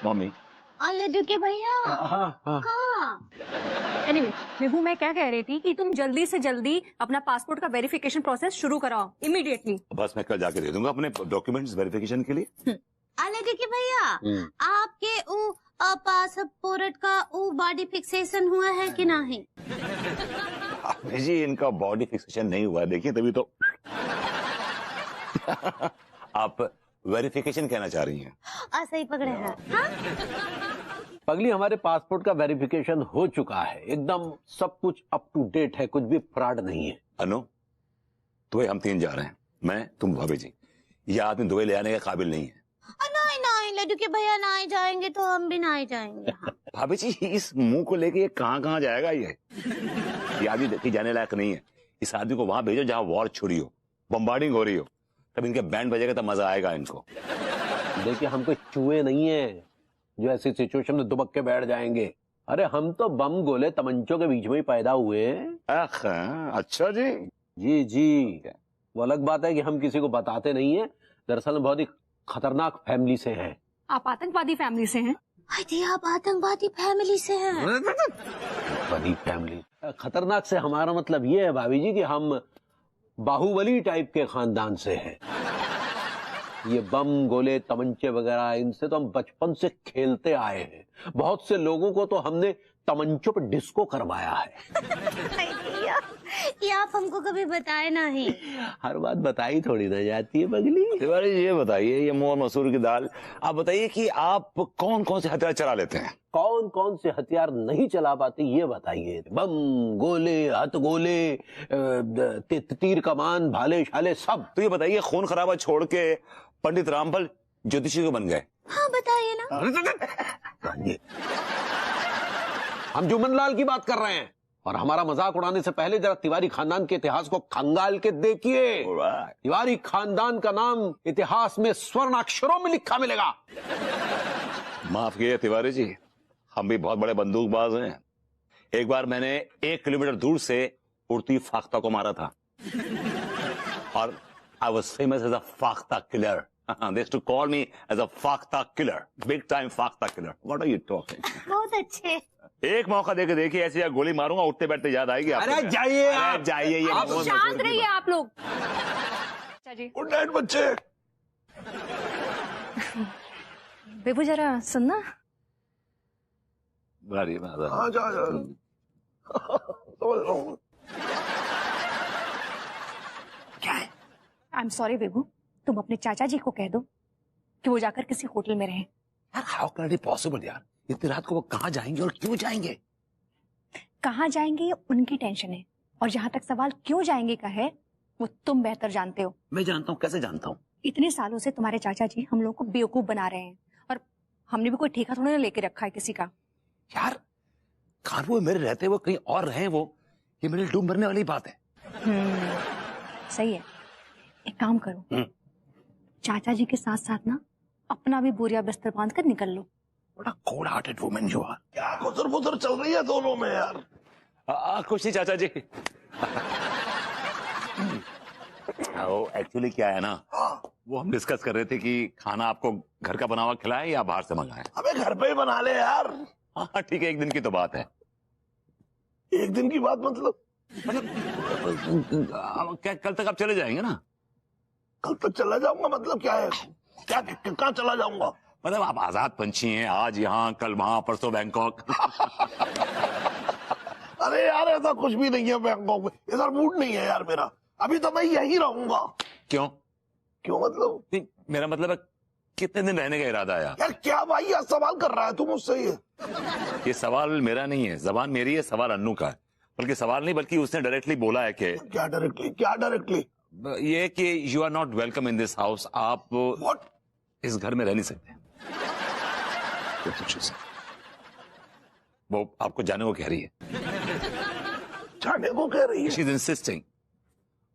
मम्मी, लड्डू के भैया। एनीवे, मैं क्या कह रही थी कि तुम जल्दी से जल्दी अपना पासपोर्ट का वेरिफिकेशन प्रोसेस शुरू कराओ इमीडिएटली। बस मैं कल जाके दे दूंगा अपने डॉक्यूमेंट्स वेरिफिकेशन के लिए। लड्डू के भैया आपके पासपोर्ट का बॉडी फिक्सेशन हुआ है कि नहीं? अभी जी इनका बॉडी फिक्सेशन नहीं हुआ, देखिए तभी तो। आप वेरिफिकेशन कहना चाह रही हैं? सही पकड़े हैं। हाँ? पगली, हमारे पासपोर्ट का वेरिफिकेशन हो चुका है, एकदम सब कुछ अप टू डेट है, कुछ भी फ्रॉड नहीं है। अनु, दुबई हम 3 जा रहे हैं, मैं, तुम, भाभी जी। यह आदमी दुबई ले आने के काबिल नहीं है। नहीं नहीं लड्डू के भैया ना ही जाएंगे तो हम भी ना ही जाएंगे। भाभी जी, इस मुंह को लेके ये कहाँ जाएगा? ये आदमी देखी जाने लायक नहीं है। इस आदमी को वहां भेजो जहां वॉर छुड़ी हो, बम्बार्डिंग हो रही हो, तब इनके बैंड बजेगा तब मजा आएगा इनको। देखिए, हम कोई चूहे नहीं है जो ऐसी सिचुएशन में दुबक के बैठ जाएंगे। अरे हम तो बम गोले तमंचों के बीच में ही पैदा हुए। अच्छा जी। जी जी, वो अलग बात है कि हम किसी को बताते नहीं है। दरअसल बहुत ही खतरनाक फैमिली से हैं। आप आतंकवादी फैमिली से हैं? आप आतंकवादी फैमिली से हैं? बड़ी फैमिली। खतरनाक से हमारा मतलब ये है भाभी जी कि हम बाहुबली टाइप के खानदान से हैं। ये बम गोले तमंचे वगैरह, इनसे तो हम बचपन से खेलते आए हैं। बहुत से लोगों को तो हमने तमंचों पे डिस्को करवाया है। ये आप हमको कभी बताए नहीं। हर बात बताई थोड़ी ना जाती है पगली। तिवारी जी, ये बताइए, ये मोर मसूर की दाल, आप बताइए कि आप कौन कौन से हथियार चला लेते हैं? कौन कौन से हथियार नहीं चला पाते ये बताइए। बम गोले, हथगोले, तीर कमान, भाले शाले सब। तो ये बताइए, खून खराबा छोड़ के पंडित रामफल ज्योतिषी को बन गए? हाँ बताइए ना। हम जुम्मन लाल की बात कर रहे हैं, और हमारा मजाक उड़ाने से पहले जरा तिवारी खानदान के इतिहास को खंगाल के देखिए। तिवारी खानदान का नाम इतिहास में स्वर्ण अक्षरों में लिखा मिलेगा। माफ कीजिए तिवारी जी, हम भी बहुत बड़े बंदूकबाज हैं। एक बार मैंने 1 किलोमीटर दूर से उड़ती फाख्ता को मारा था, और I was famous as a फाख्ता killer. They used to call me as a फाख्ता killer, big time फाख्ता killer. What are you talking? बहुत अच्छे। एक मौका देके देखिए, ऐसे गोली मारूंगा उठते बैठते याद आएगी आपको। अरे जाइए आप, जाइए। ये आप शांत रहिए आप लोग। गुड नाइट बच्चे। बेबू जरा सुनना। हाँ जा। क्या है? आई एम सॉरी बेबू, तुम अपने चाचा जी को कह दो कि वो जाकर किसी होटल में रहें। यार, हाउ कैन इट पॉसिबल यार? इतनी रात को वो कहाँ जाएंगे और क्यों जाएंगे? कहाँ जाएंगे ये उनकी टेंशन है, और जहां तक सवाल क्यों जाएंगे का है वो तुम बेहतर जानते हो। मैं जानता हूँ, कैसे जानता हूँ? इतने सालों से तुम्हारे चाचा जी हम लोग को बेवकूफ बना रहे हैं, और हमने भी कोई ठेका थोड़ा ना लेके रखा है किसी का। यार, कानपुर मेरे रहते वो कहीं और रहे वो, ये मेरे डूब मरने वाली बात है। सही है, एक काम करो, चाचा जी के साथ साथ ना अपना भी बोरिया बिस्तर बांध कर निकल लो। बड़ा कोल्ड हार्टेड वुमन जो है। क्या गुजर चल रही है दोनों में यार? कुछ नहीं चाचा जी। एक्चुअली क्या है ना, वो हम डिस्कस कर रहे थे कि खाना आपको घर का बना हुआ खिलाएं या बाहर से मंगाएं। अबे घर पे ही बना ले यार। हाँ ठीक है, एक दिन की तो बात है। एक दिन की बात मतलब क्या कल तक आप चले जाएंगे ना? कल तक चला जाऊंगा मतलब क्या है? क्या कहाँ चला जाऊंगा? मतलब आप आजाद पंछी हैं, आज यहाँ कल वहां परसों बैंकॉक। अरे यार, ऐसा कुछ भी नहीं है बैंकॉक में, इधर मूड नहीं है यार मेरा। अभी तो मैं यही रहूंगा। क्यों मतलब? नहीं, मेरा मतलब है कितने दिन रहने का इरादा है? यार क्या भाई यार सवाल कर रहा है तू मुझसे? ये सवाल मेरा नहीं है, जबान मेरी है, सवाल अन्नू का है। बल्कि सवाल नहीं, बल्कि उसने डायरेक्टली बोला है कि क्या डायरेक्टली? ये कि you are not welcome in this house. आप What? इस घर में रह नहीं सकते। वो आपको जाने को कह रही है। जाने को कह रही है? She is insisting,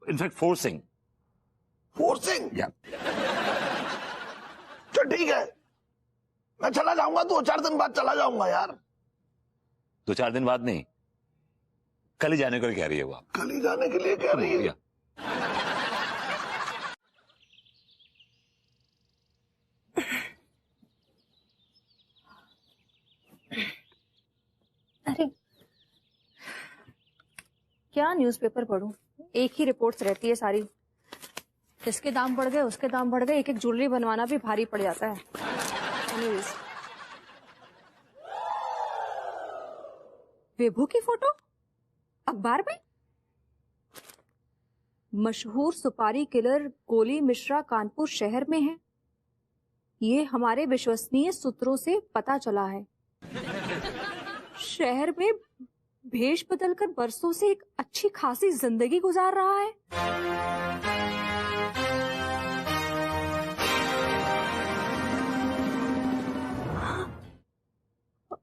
in fact forcing. या तो ठीक है, मैं चला जाऊंगा, 2-4 दिन बाद चला जाऊंगा यार। 2-4 दिन बाद नहीं, कल ही जाने को कह रही है वो। कल ही जाने के लिए कह रही है? अरे क्या न्यूज़पेपर पढूं, एक ही रिपोर्ट्स रहती है सारी। इसके दाम बढ़ गए, उसके दाम बढ़ गए, एक एक ज्वेलरी बनवाना भी भारी पड़ जाता है। Anyways, विभू की फोटो अखबार में? मशहूर सुपारी किलर गोली मिश्रा कानपुर शहर में है, ये हमारे विश्वसनीय सूत्रों से पता चला है। शहर में भेष बदलकर बरसों से एक अच्छी खासी जिंदगी गुजार रहा है।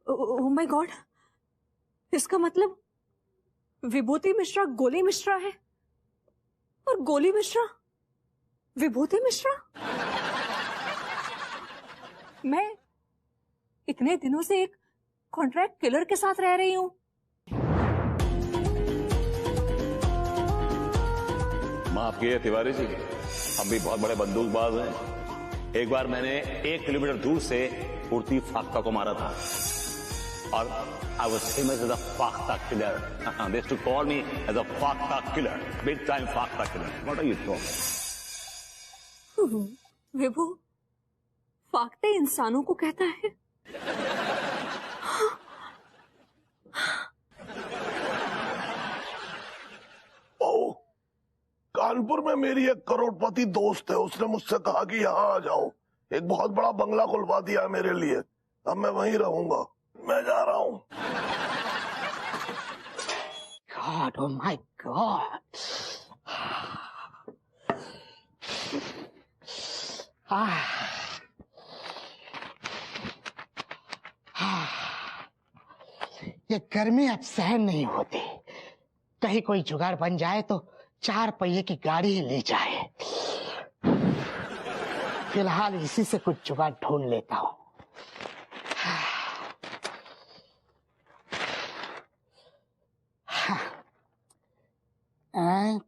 ओह माय गॉड, इसका मतलब विभूति मिश्रा गोली मिश्रा है और गोली मिश्रा विभूति मिश्रा। मैं इतने दिनों से एक कॉन्ट्रैक्ट किलर के साथ रह रही हूँ। माफ कीजिए तिवारी जी, हम भी बहुत बड़े बंदूकबाज हैं। एक बार मैंने 1 किलोमीटर दूर से उड़ती फाख्ता को मारा था और I was famous as a Fakhta killer. They used to call me as a Fakhta killer, big time Fakhta killer. What are you talking? विभू फाख्ते इंसानों को कहता है। ओ, कानपुर में मेरी एक करोड़पति दोस्त है, उसने मुझसे कहा कि यहाँ आ जाओ, एक बहुत बड़ा बंगला खुलवा दिया है मेरे लिए, अब मैं वहीं रहूंगा। मैं जा रहा हूँ। God, oh my God. ये गर्मी अब सहन नहीं होती, कहीं कोई जुगाड़ बन जाए तो 4 पहिए की गाड़ी ही ले जाए। फिलहाल इसी से कुछ जुगाड़ ढूंढ लेता हूँ।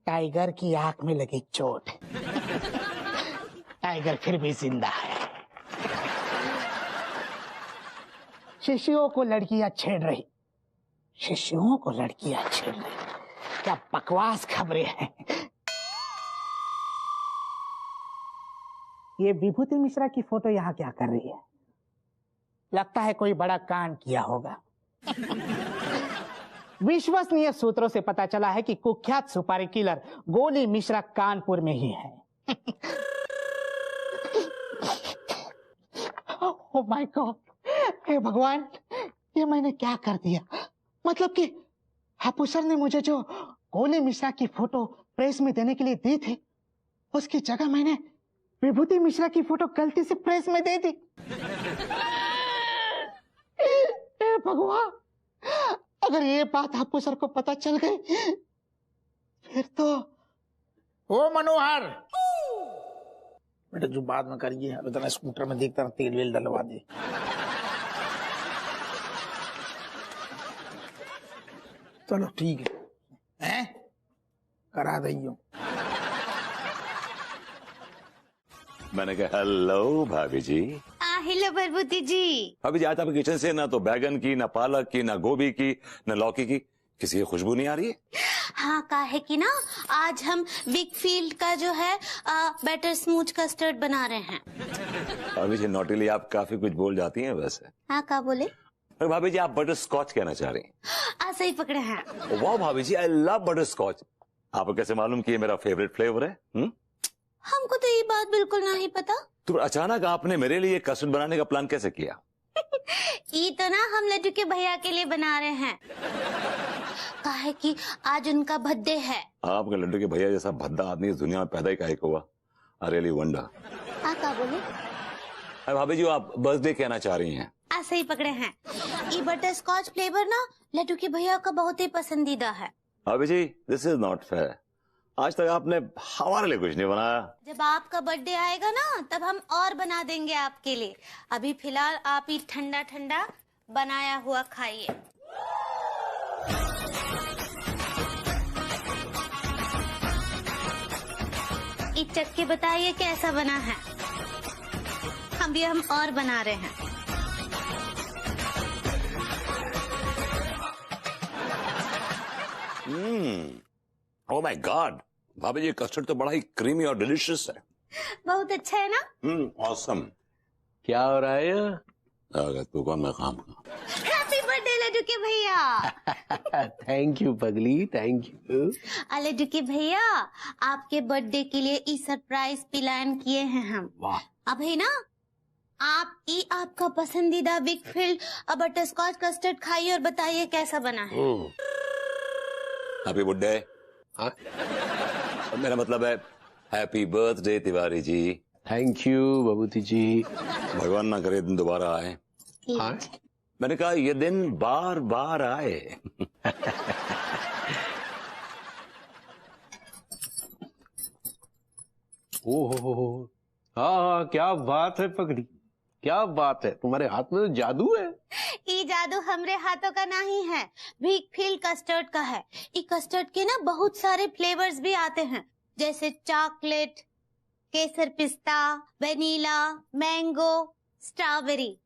टाइगर की आंख में लगी चोट, टाइगर फिर भी जिंदा है। शिष्यों को लड़कियां छेड़ रही, शिष्यों को लड़कियां छेड़ रही, क्या बकवास खबरें हैं। ये विभूति मिश्रा की फोटो यहाँ क्या कर रही है? लगता है कोई बड़ा कांड किया होगा। विश्वसनीय सूत्रों से पता चला है कि कुख्यात सुपारी किलर गोली मिश्रा कानपुर में ही है। ओह माय गॉड, हे भगवान, ये मैंने क्या कर दिया? मतलब कि हापू सर ने मुझे जो गोली मिश्रा की फोटो प्रेस में देने के लिए दी थी, उसकी जगह मैंने विभूति मिश्रा की फोटो गलती से प्रेस में दे दी। हे भगवान, अगर ये बात हापू सर को पता चल गई फिर तो। ओ मनोहर, बेटा जो बाद में करिए, अब इतना स्कूटर में देखता रहा, तेल वेल डलवा दे। चलो ठीक है, हैं? करा दइयो। मैंने कहा हेलो भाभी जी। हेलो भरभूति जी। भाभी जी, आज आपके किचन से ना तो बैगन की, ना पालक की, ना गोभी की, ना लौकी की किसी की खुशबू नहीं आ रही है। हाँ, का है कि ना आज हम बिग फील्ड का जो है बैटर स्मूथ कस्टर्ड बना रहे हैं। भाभी जी, नॉटीली आप काफी कुछ बोल जाती हैं वैसे। हाँ, का बोले? अरे भाभी जी, आप बटर स्कॉच कहना चाह रही हैं। सही पकड़े हैं। वाह भाभी जी, आई लव बटर स्कॉच। आपको कैसे मालूम कि ये मेरा फेवरेट फ्लेवर है? हमको तो ये बात बिल्कुल नहीं पता। तो अचानक आपने मेरे लिए कस्टर्ड बनाने का प्लान कैसे किया? ये तो ना हम लड्डू के भैया के लिए बना रहे हैं, काहे कि आज उनका बर्थडे है। आपके लड्डू के भैया जैसा भद्दा आदमी इस दुनिया में पैदा ही काहे को हुआ? I really wonder. क्या बोले? भाभी जी, आप बर्थडे कहना चाह रही हैं। सही पकड़े हैं। ये बटर स्कॉच फ्लेवर ना लड्डू के भैया का बहुत ही पसंदीदा है। भाभी जी, दिस इज नॉट फेयर। आज तक आपने हमारे लिए कुछ नहीं बनाया। जब आपका बर्थडे आएगा ना तब हम और बना देंगे आपके लिए। अभी फिलहाल आप ही ठंडा ठंडा बनाया हुआ खाइए। ये चख के बताइए कैसा बना है। अभी हम और बना रहे हैं। ओह माय गॉड, भाभी जी कस्टर्ड तो बड़ा ही क्रीमी और डिलीशियस है। बहुत अच्छा है ना? ऑसम। क्या हो रहा है यहाँ? अगर तू कौन मैं काम का। हैप्पी बर्थडे लड्डू के भैया। थैंक यू पगली, थैंक यू। लड्डू के भैया, आपके बर्थडे के लिए ई सरप्राइज प्लान किए हैं हम। वाह। अब है ना, आप ई आपका पसंदीदा विकफील्ड बटर स्कॉच कस्टर्ड खाइए और बताइए कैसा बना है। Happy birthday. मेरा मतलब है happy birthday Tiwari ji. Thank you Vibhuti ji. भगवान ना करे दिन दोबारा आए। मैंने कहा ये दिन बार बार आए। ओहो, हाँ, क्या बात है पगड़ी, क्या बात है, तुम्हारे हाथ में तो जादू है। ये जादू हमरे हाथों का नहीं है, विकफील्ड कस्टर्ड का है। ये कस्टर्ड के ना बहुत सारे फ्लेवर्स भी आते हैं, जैसे चॉकलेट, केसर पिस्ता, वेनिला, मैंगो, स्ट्रॉबेरी।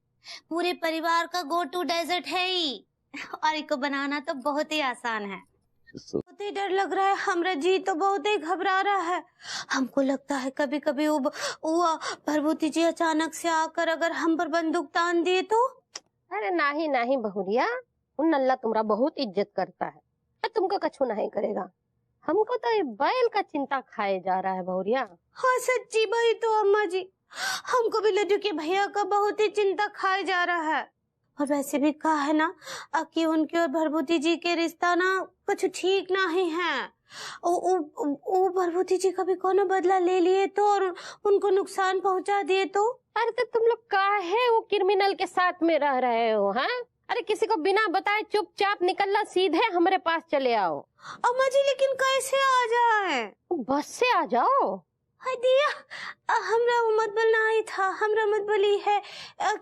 पूरे परिवार का गो टू डेजर्ट है ही, और इनको बनाना तो बहुत ही आसान है। बहुत ही डर लग रहा है, हमरा जी तो बहुत ही घबरा रहा है। हमको लगता है कभी कभी वो प्रभुति जी अचानक से आकर अगर हम पर बंदूक तान दिए तो। अरे नहीं नहीं बहुरिया, उन नल्ला तुम्हारा बहुत इज्जत करता है, तुमको कछु नहीं करेगा। हमको तो ये बैल का चिंता खाए जा रहा है बहुरिया। हाँ सच्ची भाई तो अम्मा जी, हमको भी लड्डू के भैया का बहुत ही चिंता खाए जा रहा है। और वैसे भी कहा है ना कि उनके और भरभूति जी के रिश्ता ना कुछ ठीक नहीं है। वो भरभूति जी कभी कोनो बदला ले लिए तो और उनको नुकसान पहुंचा दिए तो। अरे तो तुम लोग काहे वो क्रिमिनल के साथ में रह रहे हो हैं? अरे किसी को बिना बताए चुपचाप निकलना, सीधे हमारे पास चले आओ। अम्मा जी लेकिन कैसे आ जाए? बस से आ जाओ। हाय दिया, हमरा मतबल नहीं था, हमरा मतबल ही है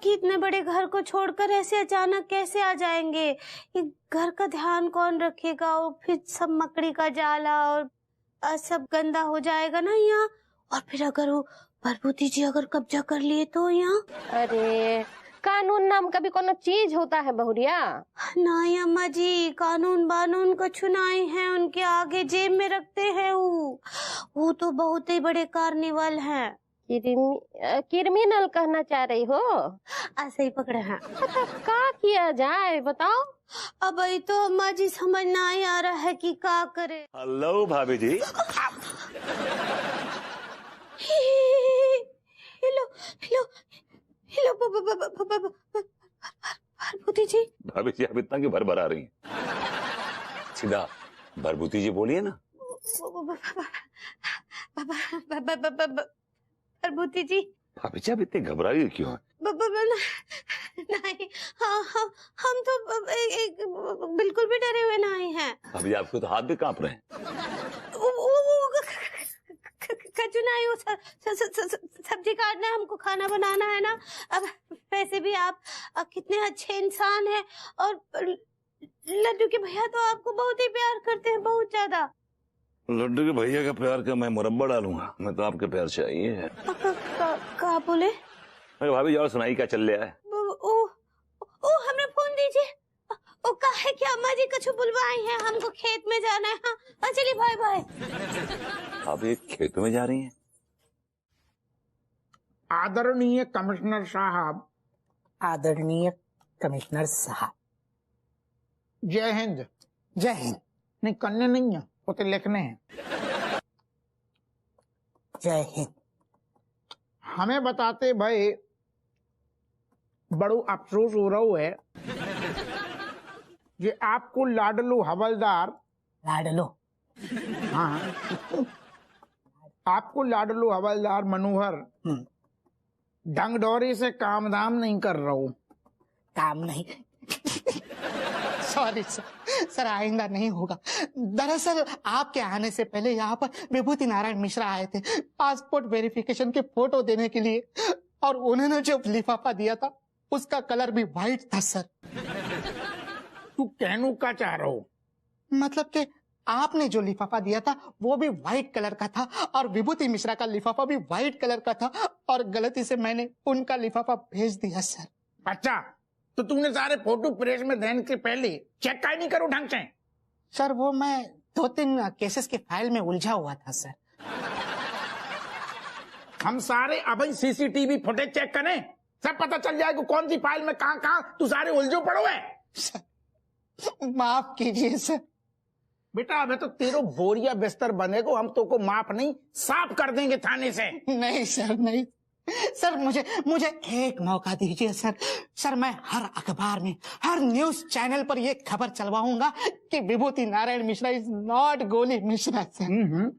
कि इतने बड़े घर को छोड़कर ऐसे अचानक कैसे आ जाएंगे। ये घर का ध्यान कौन रखेगा, और फिर सब मकड़ी का जाला और सब गंदा हो जाएगा ना यहाँ। और फिर अगर वो प्रभुति जी अगर कब्जा कर लिए तो यहाँ। अरे कानून नाम का भी कोनो चीज होता है बहुरिया? नहीं अम्मा जी, कानून बानून कुछ नहीं है, उनके आगे जेब में रखते हैं। वो तो बहुत ही बड़े कार्निवल है। क्रिमिनल कहना चाह रही हो? ऐसे ही पकड़े हैं। अच्छा क्या किया जाए बताओ? अब ये तो अम्मा जी समझ नहीं आ रहा है कि क्या करे। हेलो भाभी जी। हेलो हेलो हेलो भरभूति जी। भाभी जी आप इतना क्यों भर आ रही हैं? सीधा भरभूति जी बोलिए ना। भरभूति जी। भाभी जी आप इतनी घबरा रही क्यों हैं? नहीं, हाँ हम तो बिल्कुल भी डरे हुए नहीं हैं। भाभी जी आपके तो हाथ भी कांप रहे हैं। कचू नहीं, वो सब्जी काटना है, हमको खाना बनाना है ना। अब वैसे भी आप कितने अच्छे इंसान हैं, और लड्डू के भैया तो आपको बहुत ही प्यार करते हैं, बहुत ज्यादा। लड्डू के भैया का प्यार का मैं मुरब्बा डालूंगा, मैं तो आपके प्यार चाहिए। कहा बोले? मैं भाभी जी और सुनाई क्या चल रहा है? ओ हमें फोन दीजिए। ओ कहे कि अम्मा जी कुछ बुलवाई हैं, हमको खेत में जाना है। हाँ चलिए, बाय बाय। आप ये खेतों में जा रही हैं? आदरणीय कमिश्नर साहब। आदरणीय कमिश्नर साहब। जय हिंद। जय हिंद। नहीं करने नहीं है, वो तो लिखने हैं। जय हिंद। हमें बताते भाई बड़ो अफसोस हो रहा है कि आपको लाडलू हवलदार। लाडलो? हाँ आपको लाडलू हवलदार मनोहर डंगडोरी से काम दाम नहीं कर रहा हूँ। काम नहीं? सॉरी सर, आइंदा नहीं होगा। दरअसल आपके आने से पहले यहाँ पर विभूति नारायण मिश्रा आए थे पासपोर्ट वेरिफिकेशन के फोटो देने के लिए, और उन्होंने जो लिफाफा दिया था उसका कलर भी व्हाइट था सर। तू कहने का चाह रहा हो? मतलब कि आपने जो लिफाफा दिया था वो भी व्हाइट कलर का था, और विभूति मिश्रा का लिफाफा भी व्हाइट कलर का था, और गलती से मैंने उनका लिफाफा भेज दिया सर। अच्छा, तो तुमने सारे फोटो प्रेस में देने के पहले चेक का नहीं करो ढंग से? सर वो मैं 2-3 केसेस की फाइल में उलझा हुआ था सर। हम सारे अभी सीसीटीवी फुटेज चेक करें, सब पता चल जाएगा कौन सी फाइल में कहां तू सारे उलझो पड़ो है। माफ कीजिए सर। बेटा अबे तो तेरो बोरिया बिस्तर बनेगो, हम तो को माफ नहीं साफ कर देंगे थाने से। नहीं सर, नहीं सर, मुझे एक मौका दीजिए सर। सर मैं हर अखबार में, हर न्यूज चैनल पर ये खबर चलवाऊंगा कि विभूति नारायण मिश्रा इज नॉट गोली मिश्रा सर।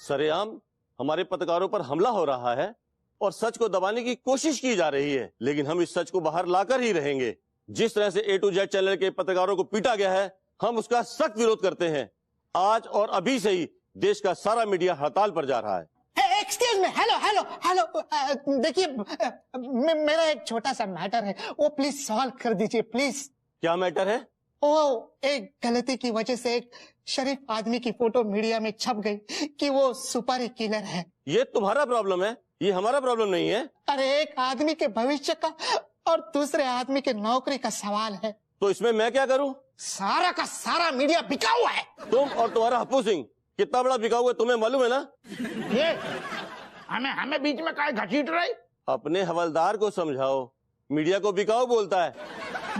सरेआम हमारे पत्रकारों पर हमला हो रहा है और सच को दबाने की कोशिश की जा रही है, लेकिन हम इस सच को बाहर लाकर ही रहेंगे। जिस तरह से A to Z चैनल के पत्रकारों को पीटा गया है, हम उसका सख्त विरोध करते हैं। आज और अभी से ही देश का सारा मीडिया हड़ताल पर जा रहा है। एक्सक्यूज मी, हेलो, देखिए मेरा एक छोटा सा मैटर है, वो प्लीज सॉल्व कर दीजिए प्लीज। क्या मैटर है? वो एक गलती की वजह से एक शरीफ आदमी की फोटो मीडिया में छप गई कि वो सुपारी किलर है। ये तुम्हारा प्रॉब्लम है, ये हमारा प्रॉब्लम नहीं है। अरे एक आदमी के भविष्य का और दूसरे आदमी के नौकरी का सवाल है। तो इसमें मैं क्या करूं? सारा का सारा मीडिया बिका हुआ है। तुम और तुम्हारा हप्पू सिंह कितना बड़ा बिका हुआ है तुम्हें मालूम है ना? ये हमें बीच में काय घसीट रहे? अपने हवलदार को समझाओ, मीडिया को बिकाऊ बोलता है।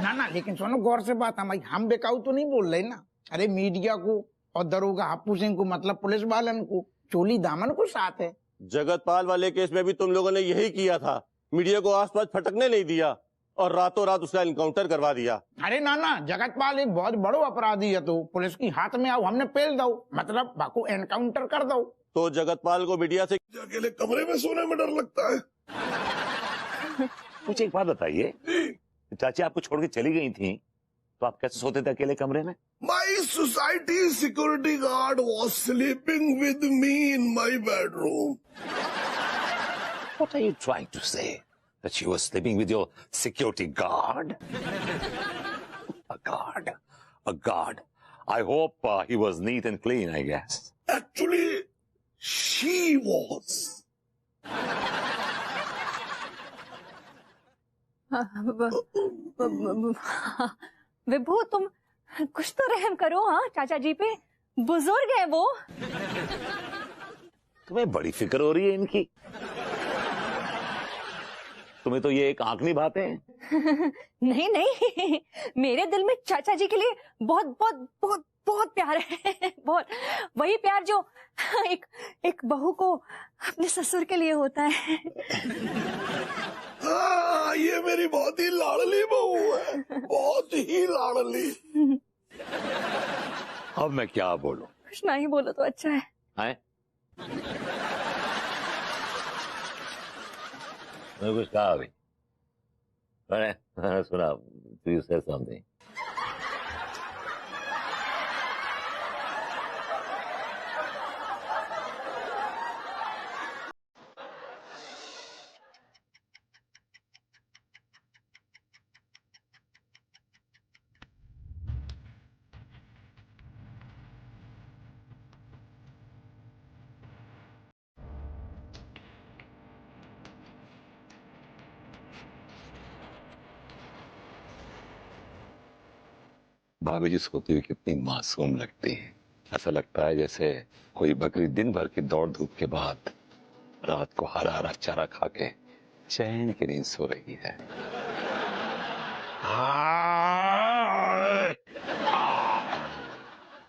ना लेकिन सुनो गौर से बात, हम बिकाऊ तो नहीं बोल रहे ना। अरे मीडिया को और दरोगा हप्पू सिंह को, मतलब पुलिस वालन को, चोली दामन को साथ है। जगतपाल वाले केस में भी तुम लोगों ने यही किया था, मीडिया को आसपास फटकने नहीं दिया और रातों रात उसका इनकाउंटर करवा दिया। अरे ना, जगतपाल एक बहुत बड़ो अपराधी है, तो पुलिस की हाथ में आओ हमने पेल दो, मतलब बाको एनकाउंटर कर दो। तो जगतपाल को मीडिया से अकेले कमरे में सोने में डर लगता है। मुझे एक बात बताइए, चाची आपको छोड़ के चली गई थी तो आप कैसे सोते थे अकेले कमरे में? My society security guard was sleeping with me in my bedroom. What are you trying to say? That she was sleeping with your security guard? A guard. I hope he was neat and clean, I guess. Actually, she was. विभू तुम कुछ तो रहम करो। हाँ चाचा जी पे, बुजुर्ग है वो। तुम्हें बड़ी फिक्र हो रही है इनकी। तुम्हें तो ये एक आंखनी बात है। नहीं, मेरे दिल में चाचा जी के लिए बहुत बहुत बहुत बहुत प्यार है। बहुत, वही प्यार जो एक बहू को अपने ससुर के लिए होता है। हाँ, ये मेरी बहुत ही लाडली बहू है, बहुत ही लाडली। अब मैं क्या बोलूं? कुछ ना ही बोलो तो अच्छा है। मैं कुछ कहा अभी? मैंने सुना, you said something. भाभी जी सोती हुई कितनी मासूम लगती है। ऐसा लगता है जैसे कोई बकरी दिन भर की दौड़ धूप के बाद रात को हरा हरा चारा खा के चैन की नींद सो रही है।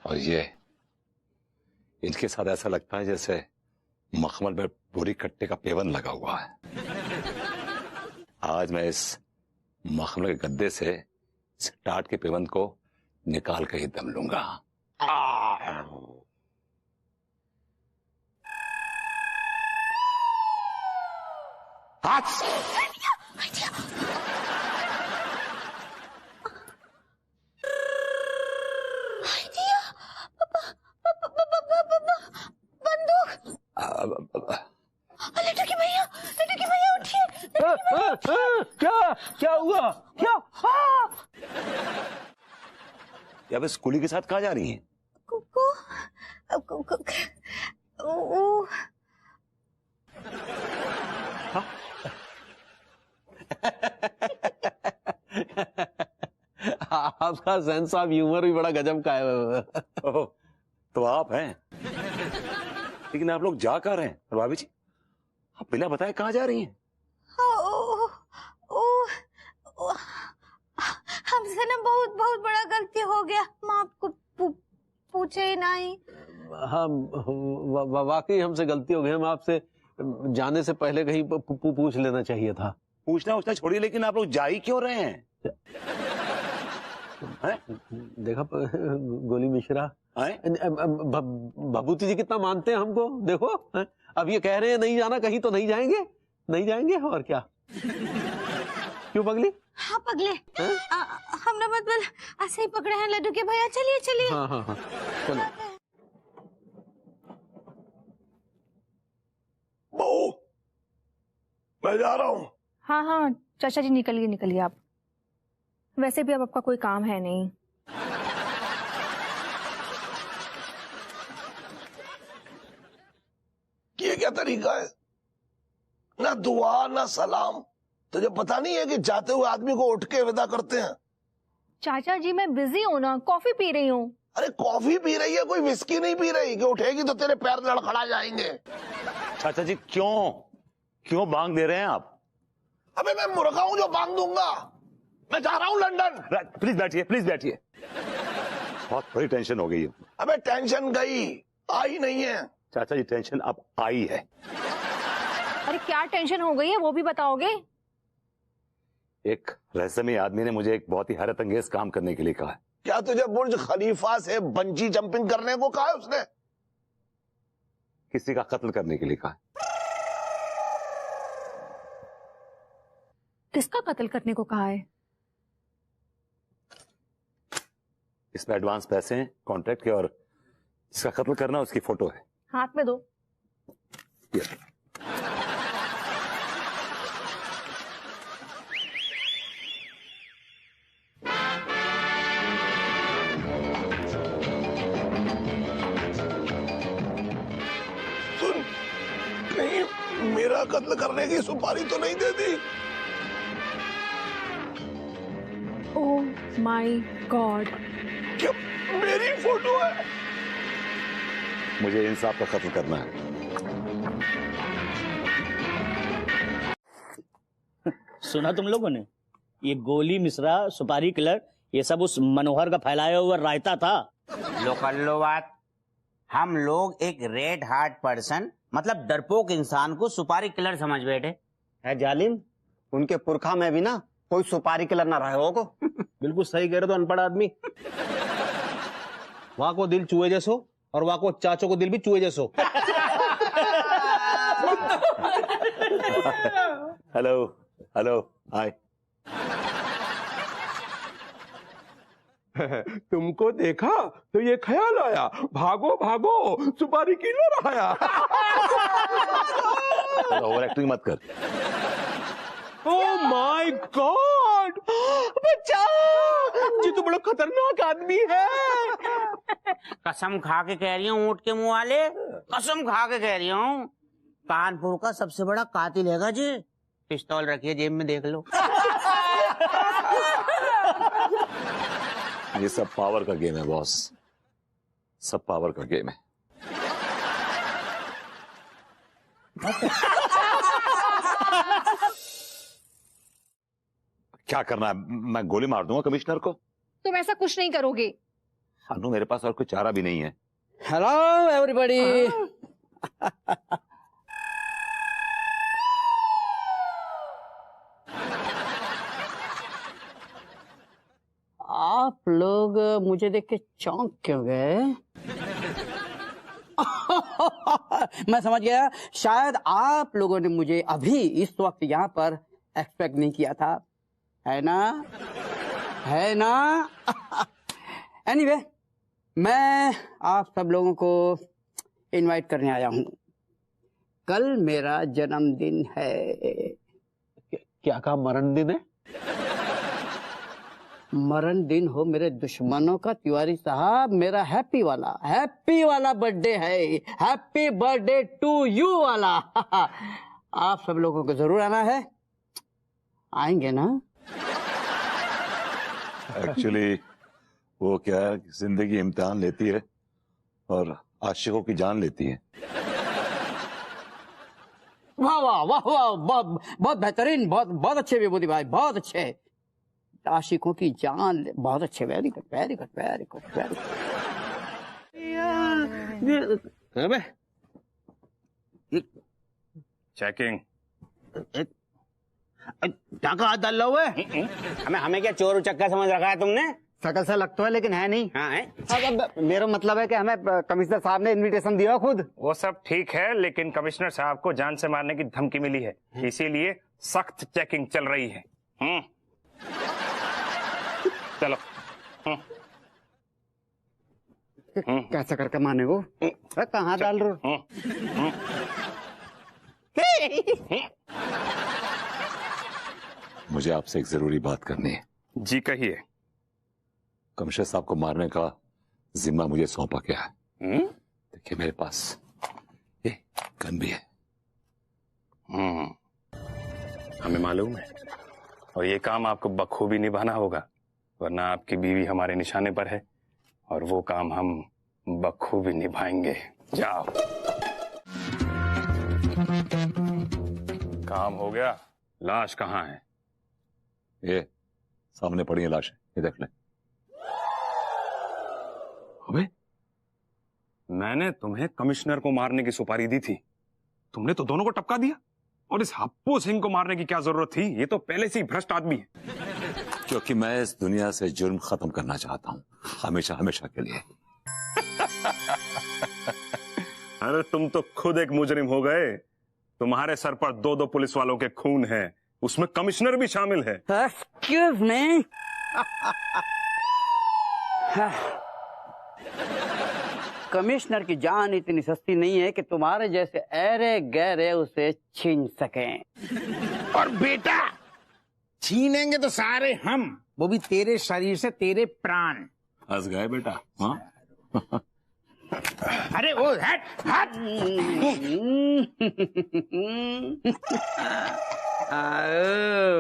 और ये इनके साथ ऐसा लगता है जैसे मखमल में पूरी कट्टे का पेवन लगा हुआ है। आज मैं इस मखमल के गद्दे से इस टाट के पेवन को निकाल कर ही दम लूंगा। बंदूक। लटकी भैया उठिए। क्या हुआ? क्या? क्या बस स्कूली के साथ कहाँ जा रही हैं? आपका सेंस ऑफ ह्यूमर भी बड़ा गजब का है। ओह, तो आप हैं। लेकिन आप लोग जा कहाँ रहे हैं? और भाभी जी, आप बिना बताए कहाँ जा रही हैं? हमसे ना बहुत बहुत बड़ा गलती हो गया, माँ आपको पूछे ही नहीं। हाँ, वाकई हमसे गलती हो गई। हम आपसे जाने से पहले कहीं पूछ लेना चाहिए था। पूछना उसने छोड़िए, लेकिन आप लोग जा ही क्यों रहे हैं? देखा गोली मिश्रा, भभूति जी कितना मानते हैं हमको, देखो। अब ये कह रहे हैं नहीं जाना कहीं, तो नहीं जाएंगे, नहीं जाएंगे और क्या। क्यों पगली? हाँ पगले, हमने मतलब ऐसे ही पकड़े हैं लड्डू के भैया। चलिए चलिए। हाँ हाँ हाँ, चलो। बहू, मैं जा रहा हूँ। हाँ हाँ चाचा जी, निकलिए निकलिए आप। वैसे भी अब आपका कोई काम है नहीं। ये क्या तरीका है? ना दुआ ना सलाम। तुझे पता नहीं है कि जाते हुए आदमी को उठ के विदा करते हैं? चाचा जी मैं बिजी हूँ ना, कॉफी पी रही हूँ। अरे कॉफी पी रही है, कोई विस्की नहीं पी रही कि उठेगी तो तेरे पैर लड़खड़ा जाएंगे। चाचा जी क्यों बांग दे रहे हैं आप? अबे मैं मुर्गा हूं जो बांग दूंगा। मैं जा रहा हूं लंदन। प्लीज बैठिए, प्लीज बैठिए। बहुत बड़ी टेंशन हो गई है। अबे टेंशन गई, आई नहीं है। चाचा जी टेंशन अब आई है। अरे क्या टेंशन हो गई है वो भी बताओगे? एक रहस्यमय आदमी ने मुझे एक बहुत ही हैरत अंगेज काम करने के लिए कहा है। क्या तुझे बुर्ज खलीफा से बंजी जंपिंग करने को कहा है उसने? किसी का कत्ल करने के लिए कहा है। किसका कत्ल करने को कहा है? इसमें एडवांस पैसे हैं कॉन्ट्रैक्ट के, और जिसका कत्ल करना उसकी फोटो है। हाथ में दो। सुन, कहीं मेरा कत्ल करने की सुपारी तो नहीं दे दी? ओह माय गॉड, क्या मेरी फोटो है? मुझे इंसाफ का कत्ल करना है। सुना तुम लोगों ने? ये गोली मिश्रा, सुपारी किलर, ये सब उस मनोहर का फैलाया हुआ रायता था। लो कर लो बात। हम लोग एक रेड हार्ट पर्सन, मतलब डरपोक इंसान को सुपारी किलर समझ बैठे है। जालिम, उनके पुरखा में भी ना कोई सुपारी किलर ना रहे होगो। बिल्कुल सही कह रहे तो अनपढ़ आदमी। वहां को दिल चूहे जैसो और वहां को चाचो को दिल भी चूहे जैसो। Hello hello hi. तुमको देखा तो ये ख्याल आया, भागो भागो सुपारी किलर आया। ओवर एक्टिंग मत कर। ओह माय गॉड, बच्चा जी तो बड़ा खतरनाक आदमी है। कसम खा के कह रही हूँ, ऊँट के मुंह वाले, कसम खा के कह रही हूँ, कानपुर का सबसे बड़ा कातिल हैगा जी। पिस्तौल रखिए जेब में, देख लो। ये सब पावर का गेम है बॉस, सब पावर का गेम है। क्या करना है? मैं गोली मार दूंगा कमिश्नर को। तुम ऐसा कुछ नहीं करोगे। अनु, मेरे पास और कोई चारा भी नहीं है। Hello everybody. आप लोग मुझे देख के चौंक क्यों गए? मैं समझ गया, शायद आप लोगों ने मुझे अभी इस वक्त यहाँ पर एक्सपेक्ट नहीं किया था, है ना? है ना? एनीवे, मैं आप सब लोगों को इनवाइट करने आया हूँ। कल मेरा जन्मदिन है। क्या कहा? मरण दिन है? मरण दिन हो मेरे दुश्मनों का तिवारी साहब, मेरा हैप्पी वाला बर्थडे है। हैप्पी बर्थडे टू यू वाला। आप सब लोगों को जरूर आना है, आएंगे ना? एक्चुअली वो क्या है, जिंदगी इम्तिहान लेती है और आशिकों की जान लेती है। वाह वाह वाह वाह, बहुत बहुत बेहतरीन, बहुत बहुत अच्छे विभूति भाई, बहुत अच्छे। आशिकों की जान, बहुत अच्छे, very good very good very good very good. Checking टाका हाथ डाल लो हमें क्या चोर उचक्का समझ रखा है तुमने? शकल से लगता है लेकिन है नहीं। हाँ है। अब मेरा मतलब है कि हमें कमिश्नर साहब ने इनविटेशन दिया खुद। वो सब ठीक है, लेकिन कमिश्नर साहब को जान से मारने की धमकी मिली है, इसीलिए सख्त चेकिंग चल रही है। चलो। कैसे करके माने वो? कहाँ डाल रहे? मुझे आपसे एक जरूरी बात करनी है। जी कहिए। कमिश्नर साहब को मारने का जिम्मा मुझे सौंपा गया है। देखिए मेरे पास ये गन भी है। हमें मालूम है, और ये काम आपको बखूबी निभाना होगा, वरना आपकी बीवी हमारे निशाने पर है और वो काम हम बखूबी निभाएंगे। जाओ। काम हो गया। लाश कहाँ है? ये सामने पड़ी है लाशें, ये देख ले। अबे, मैंने तुम्हें कमिश्नर को मारने की सुपारी दी थी, तुमने तो दोनों को टपका दिया। और इस हप्पू सिंह को मारने की क्या जरूरत थी? ये तो पहले से ही भ्रष्ट आदमी है। क्योंकि मैं इस दुनिया से जुर्म खत्म करना चाहता हूँ, हमेशा हमेशा के लिए। अरे तुम तो खुद एक मुजरिम हो गए। तुम्हारे सर पर 2-2 पुलिस वालों के खून हैं, उसमें कमिश्नर भी शामिल है। Excuse me. कमिश्नर की जान इतनी सस्ती नहीं है कि तुम्हारे जैसे ऐरे गहरे उसे छीन सकें। और बेटा, छीनेंगे तो सारे हम, वो भी तेरे शरीर से तेरे प्राण। हंस गए बेटा? हाँ। अरे वो हट हट।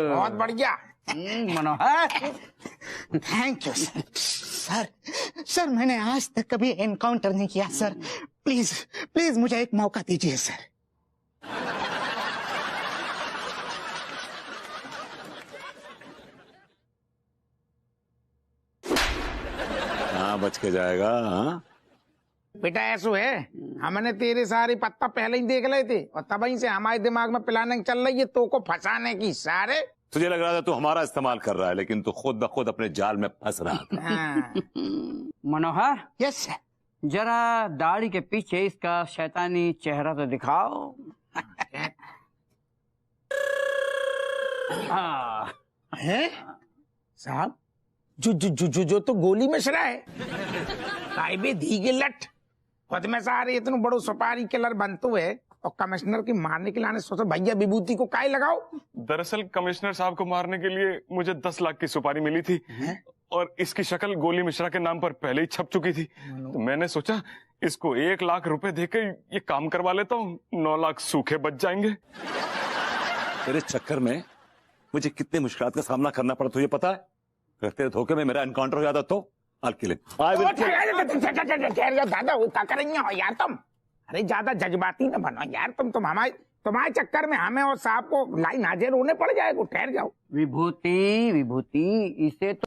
बहुत बढ़िया मनोहर। Thank you sir. Sir sir मैंने आज तक कभी एनकाउंटर नहीं किया सर, प्लीज प्लीज मुझे एक मौका दीजिए सर। हाँ बच के जाएगा। हाँ बेटा ऐसो है, हमने तेरे सारे पत्ता पहले ही देख रहे थे और तभी से हमारे दिमाग में प्लानिंग चल रही है तो को फंसाने की। सारे तुझे लग रहा था तू हमारा इस्तेमाल कर रहा है, लेकिन तू खुद ब खुद अपने जाल में फंस रहा था। मनोहर। Yes sir. जरा दाढ़ी के पीछे इसका शैतानी चेहरा तो दिखाओ। है साहब, जो तो गोली में सरा है। कायबे धीगे लट खुद में सारे इतने बड़ो सुपारी किलर बनतो है और कमिश्नर की मारने के लाने सोचो भैया विभूति को काय लगाओ। दरअसल कमिश्नर साहब को मारने के लिए मुझे 10 लाख की सुपारी मिली थी और इसकी शक्ल गोली मिश्रा के नाम पर पहले ही छप चुकी थी, तो मैंने सोचा इसको 1 लाख रुपए देकर ये काम करवा लेता हूँ, 9 लाख सूखे बच जाएंगे। तेरे चक्कर में मुझे कितने मुश्किलात का सामना करना पड़ा तुझे पता है? अगर तेरे धोखे में मेरा एनकाउंटर हो जाता तो दादा वो क्या करेंगे हो यार तुम? अरे ज्यादा जज्बाती न बनो यार तुम तुम्हारे चक्कर में हमें और साहब को लाइन हाजिर होने पड़ जाएगा। ठहर जाओ। विभूति विभूति, इसे तो